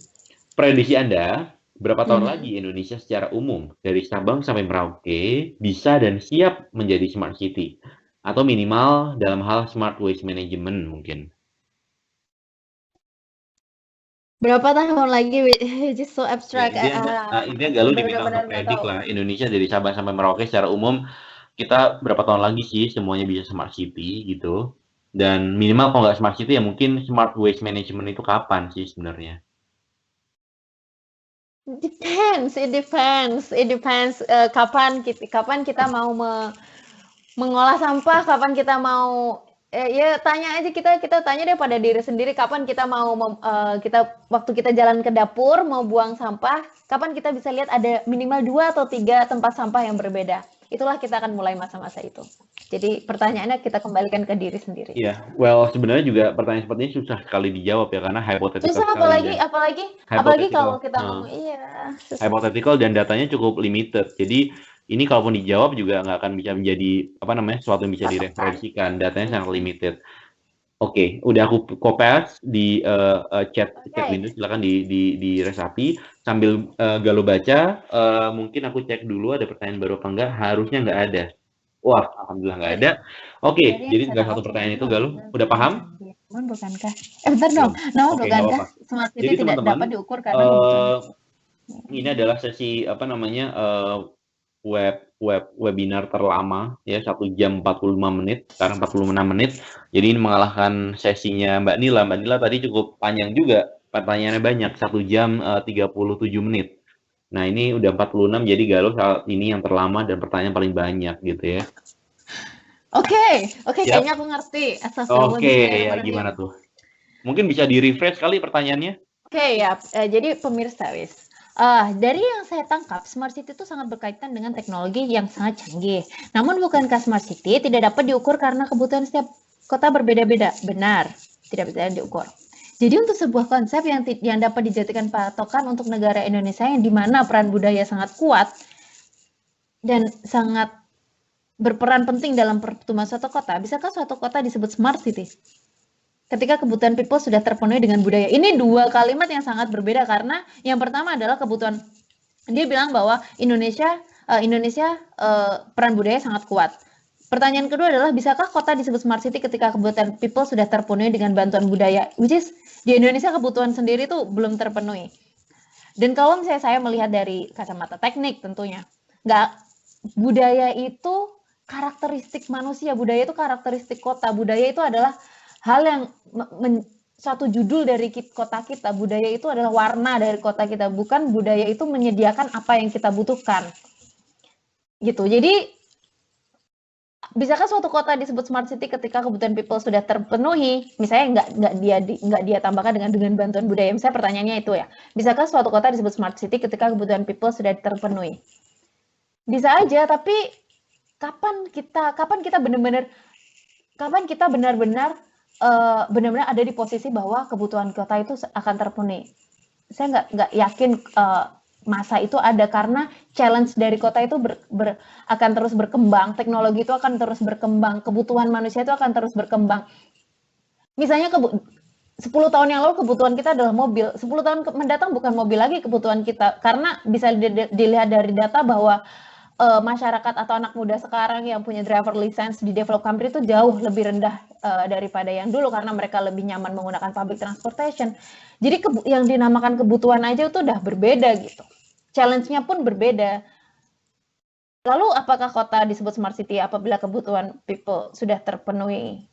[SPEAKER 1] Prediksi Anda, berapa tahun lagi Indonesia secara umum dari Sabang sampai Merauke bisa dan siap menjadi smart city? Atau minimal dalam hal smart waste management mungkin?
[SPEAKER 3] Berapa tahun lagi? Just so abstract.
[SPEAKER 1] Intinya Galuh diminta untuk predik lah Indonesia dari Sabang sampai Merauke secara umum, kita berapa tahun lagi sih semuanya bisa smart city gitu. Dan minimal kalau nggak smart city ya mungkin smart waste management itu kapan sih sebenarnya?
[SPEAKER 3] It depends. Kapan kita mau mengolah sampah, kapan kita mau ya tanya aja kita tanya deh pada diri sendiri kapan kita mau waktu kita jalan ke dapur mau buang sampah, kapan kita bisa lihat ada minimal 2 atau 3 tempat sampah yang berbeda. Itulah kita akan mulai masa-masa itu. Jadi pertanyaannya kita kembalikan ke diri sendiri.
[SPEAKER 1] Iya, well sebenarnya juga pertanyaan seperti ini susah sekali dijawab ya karena hypothetical
[SPEAKER 3] Susah
[SPEAKER 1] sekali
[SPEAKER 3] apalagi
[SPEAKER 1] Hypothetical.
[SPEAKER 3] kalau kita ngomong susah.
[SPEAKER 1] hypothetical dan datanya cukup limited. Jadi ini kalaupun dijawab juga nggak akan bisa menjadi sesuatu yang bisa direferensikan. Datanya sangat limited. Oke, udah aku copy di chat window, silakan di resapi sambil Galuh baca. Mungkin aku cek dulu ada pertanyaan baru apa enggak. Harusnya nggak ada. Wah, alhamdulillah nggak ada. Oke, jadi tinggal satu pertanyaan itu Galuh. Udah paham?
[SPEAKER 3] Bukankah? Bentar dong. Bukankah Smart City tidak dapat diukur karena
[SPEAKER 1] ini adalah sesi webinar terlama ya 1 jam 45 menit, sekarang 46 menit. Jadi ini mengalahkan sesinya Mbak Nila. Mbak Nila tadi cukup panjang juga, pertanyaannya banyak, 1 jam 37 menit. Nah ini udah 46, jadi Galuh saat ini yang terlama dan pertanyaan paling banyak gitu ya.
[SPEAKER 3] Oke, kayaknya aku ngerti.
[SPEAKER 1] Oke, ya gimana tuh? Mungkin bisa di-refresh kali pertanyaannya?
[SPEAKER 3] Oke, ya. Jadi pemirsa wis. Dari yang saya tangkap, Smart City itu sangat berkaitan dengan teknologi yang sangat canggih. Namun bukankah Smart City tidak dapat diukur karena kebutuhan setiap kota berbeda-beda? Benar, tidak bisa diukur. Jadi untuk sebuah konsep yang dapat dijadikan patokan untuk negara Indonesia yang di mana peran budaya sangat kuat dan sangat berperan penting dalam pertumbuhan suatu kota, bisakah suatu kota disebut Smart City? Ketika kebutuhan people sudah terpenuhi dengan budaya. Ini 2 kalimat yang sangat berbeda karena yang pertama adalah kebutuhan. Dia bilang bahwa Indonesia peran budaya sangat kuat. Pertanyaan kedua adalah bisakah kota disebut Smart City ketika kebutuhan people sudah terpenuhi dengan bantuan budaya? Which is di Indonesia kebutuhan sendiri itu belum terpenuhi. Dan kalau misalnya saya melihat dari kacamata teknik tentunya, budaya itu karakteristik manusia, budaya itu karakteristik kota, budaya itu adalah hal yang satu judul dari kota kita. Budaya itu adalah warna dari kota kita, bukan budaya itu menyediakan apa yang kita butuhkan. Gitu. Jadi bisakah suatu kota disebut Smart City ketika kebutuhan people sudah terpenuhi? Misalnya nggak dia tambahkan dengan bantuan budaya. Misalnya pertanyaannya itu ya. Bisakah suatu kota disebut Smart City ketika kebutuhan people sudah terpenuhi? Bisa aja, tapi kapan kita benar-benar ada di posisi bahwa kebutuhan kota itu akan terpenuhi? Saya nggak yakin masa itu ada karena challenge dari kota itu akan terus berkembang, teknologi itu akan terus berkembang, kebutuhan manusia itu akan terus berkembang. Misalnya 10 tahun yang lalu kebutuhan kita adalah mobil, 10 tahun mendatang bukan mobil lagi kebutuhan kita, karena bisa dilihat dari data bahwa masyarakat atau anak muda sekarang yang punya driver license di developed country itu jauh lebih rendah daripada yang dulu karena mereka lebih nyaman menggunakan public transportation. Jadi yang dinamakan kebutuhan aja itu udah berbeda gitu. Challenge-nya pun berbeda. Lalu apakah kota disebut Smart City apabila kebutuhan people sudah terpenuhi?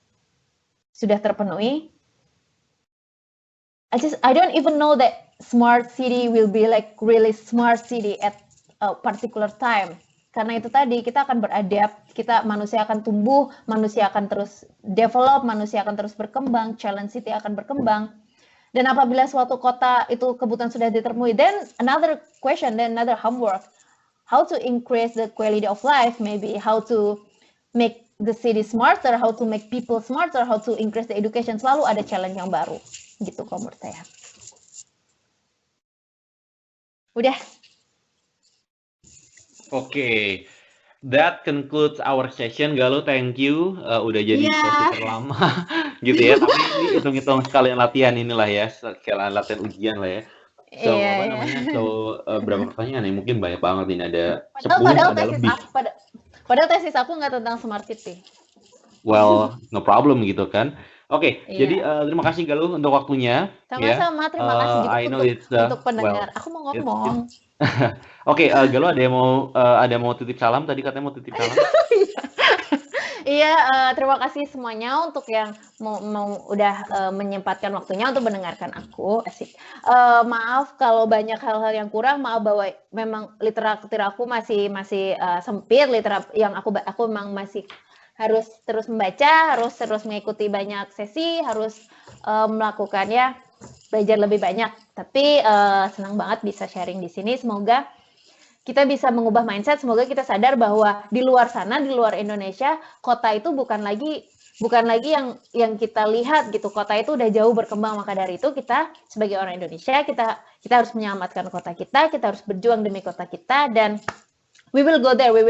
[SPEAKER 3] I don't even know that Smart City will be like really Smart City at a particular time. Karena itu tadi kita akan beradapt, manusia akan tumbuh, manusia akan terus develop, manusia akan terus berkembang, challenge city akan berkembang. Dan apabila suatu kota itu kebutuhan sudah diterpenuhi, then another question, then another homework, how to increase the quality of life, maybe how to make the city smarter, how to make people smarter, how to increase the education, selalu ada challenge yang baru, gitu kalau menurut saya. Udah.
[SPEAKER 1] Oke, that concludes our session. Galuh, thank you. Udah jadi sesi terlama gitu ya. Tapi ini hitung-hitung sekalian latihan inilah ya, sekalian latihan ujian lah ya. So, berapa pertanyaan nih? Mungkin banyak banget ini, ada 10 ada lebih.
[SPEAKER 3] Padahal tesis aku nggak tentang Smart City.
[SPEAKER 1] Well, no problem gitu kan. Oke, jadi terima kasih Galuh untuk waktunya.
[SPEAKER 3] Sama-sama, terima kasih juga untuk pendengar. Aku mau ngomong.
[SPEAKER 1] Oke, Galuh ada mau titip salam tadi, katanya mau titip salam.
[SPEAKER 3] Iya, terima kasih semuanya untuk yang mau udah menyempatkan waktunya untuk mendengarkan aku. Asik. Maaf kalau banyak hal-hal yang kurang. Maaf bahwa memang literatur aku masih sempit. Yang aku memang masih harus terus membaca, harus terus mengikuti banyak sesi, harus melakukannya belajar lebih banyak. Tapi senang banget bisa sharing di sini. Semoga kita bisa mengubah mindset. Semoga kita sadar bahwa di luar sana, di luar Indonesia, kota itu bukan lagi yang kita lihat gitu. Kota itu udah jauh berkembang. Maka dari itu kita sebagai orang Indonesia, kita harus menyelamatkan kota kita harus berjuang demi kota kita, dan we will go there, we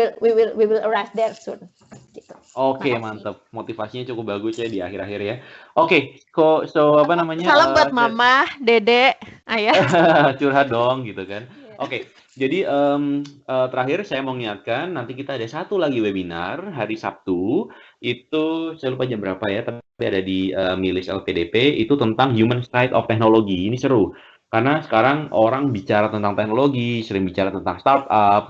[SPEAKER 3] will arrive there soon. Gitu.
[SPEAKER 1] Oke, mantap. Motivasinya cukup bagus ya di akhir-akhir ya. Oke, so apa namanya?
[SPEAKER 3] Salam buat mama, dede, ayah.
[SPEAKER 1] Curhat dong gitu kan. Oke, jadi terakhir saya mau mengingatkan nanti kita ada satu lagi webinar hari Sabtu. Itu saya lupa jam berapa ya, tapi ada di Milis LPDP, itu tentang human side of technology. Ini seru. Karena sekarang orang bicara tentang teknologi, sering bicara tentang startup,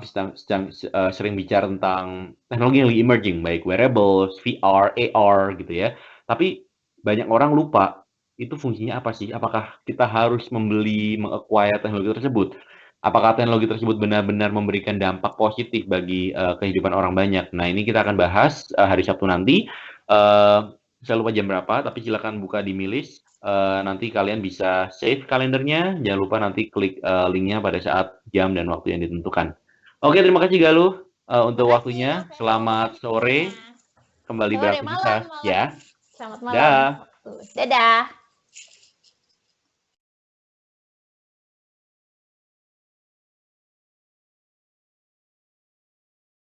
[SPEAKER 1] sering bicara tentang teknologi yang lagi emerging, baik wearables, VR, AR gitu ya. Tapi banyak orang lupa itu fungsinya apa sih? Apakah kita harus meng-acquire teknologi tersebut? Apakah teknologi tersebut benar-benar memberikan dampak positif bagi kehidupan orang banyak? Nah, ini kita akan bahas hari Sabtu nanti. Saya lupa jam berapa, tapi silakan buka di Milis. Nanti kalian bisa save kalendernya. Jangan lupa nanti klik linknya pada saat jam dan waktu yang ditentukan. Oke, terima kasih Galuh untuk waktunya. Selamat sore. Kembali beraktivitas ya.
[SPEAKER 3] Selamat malam. Dadah.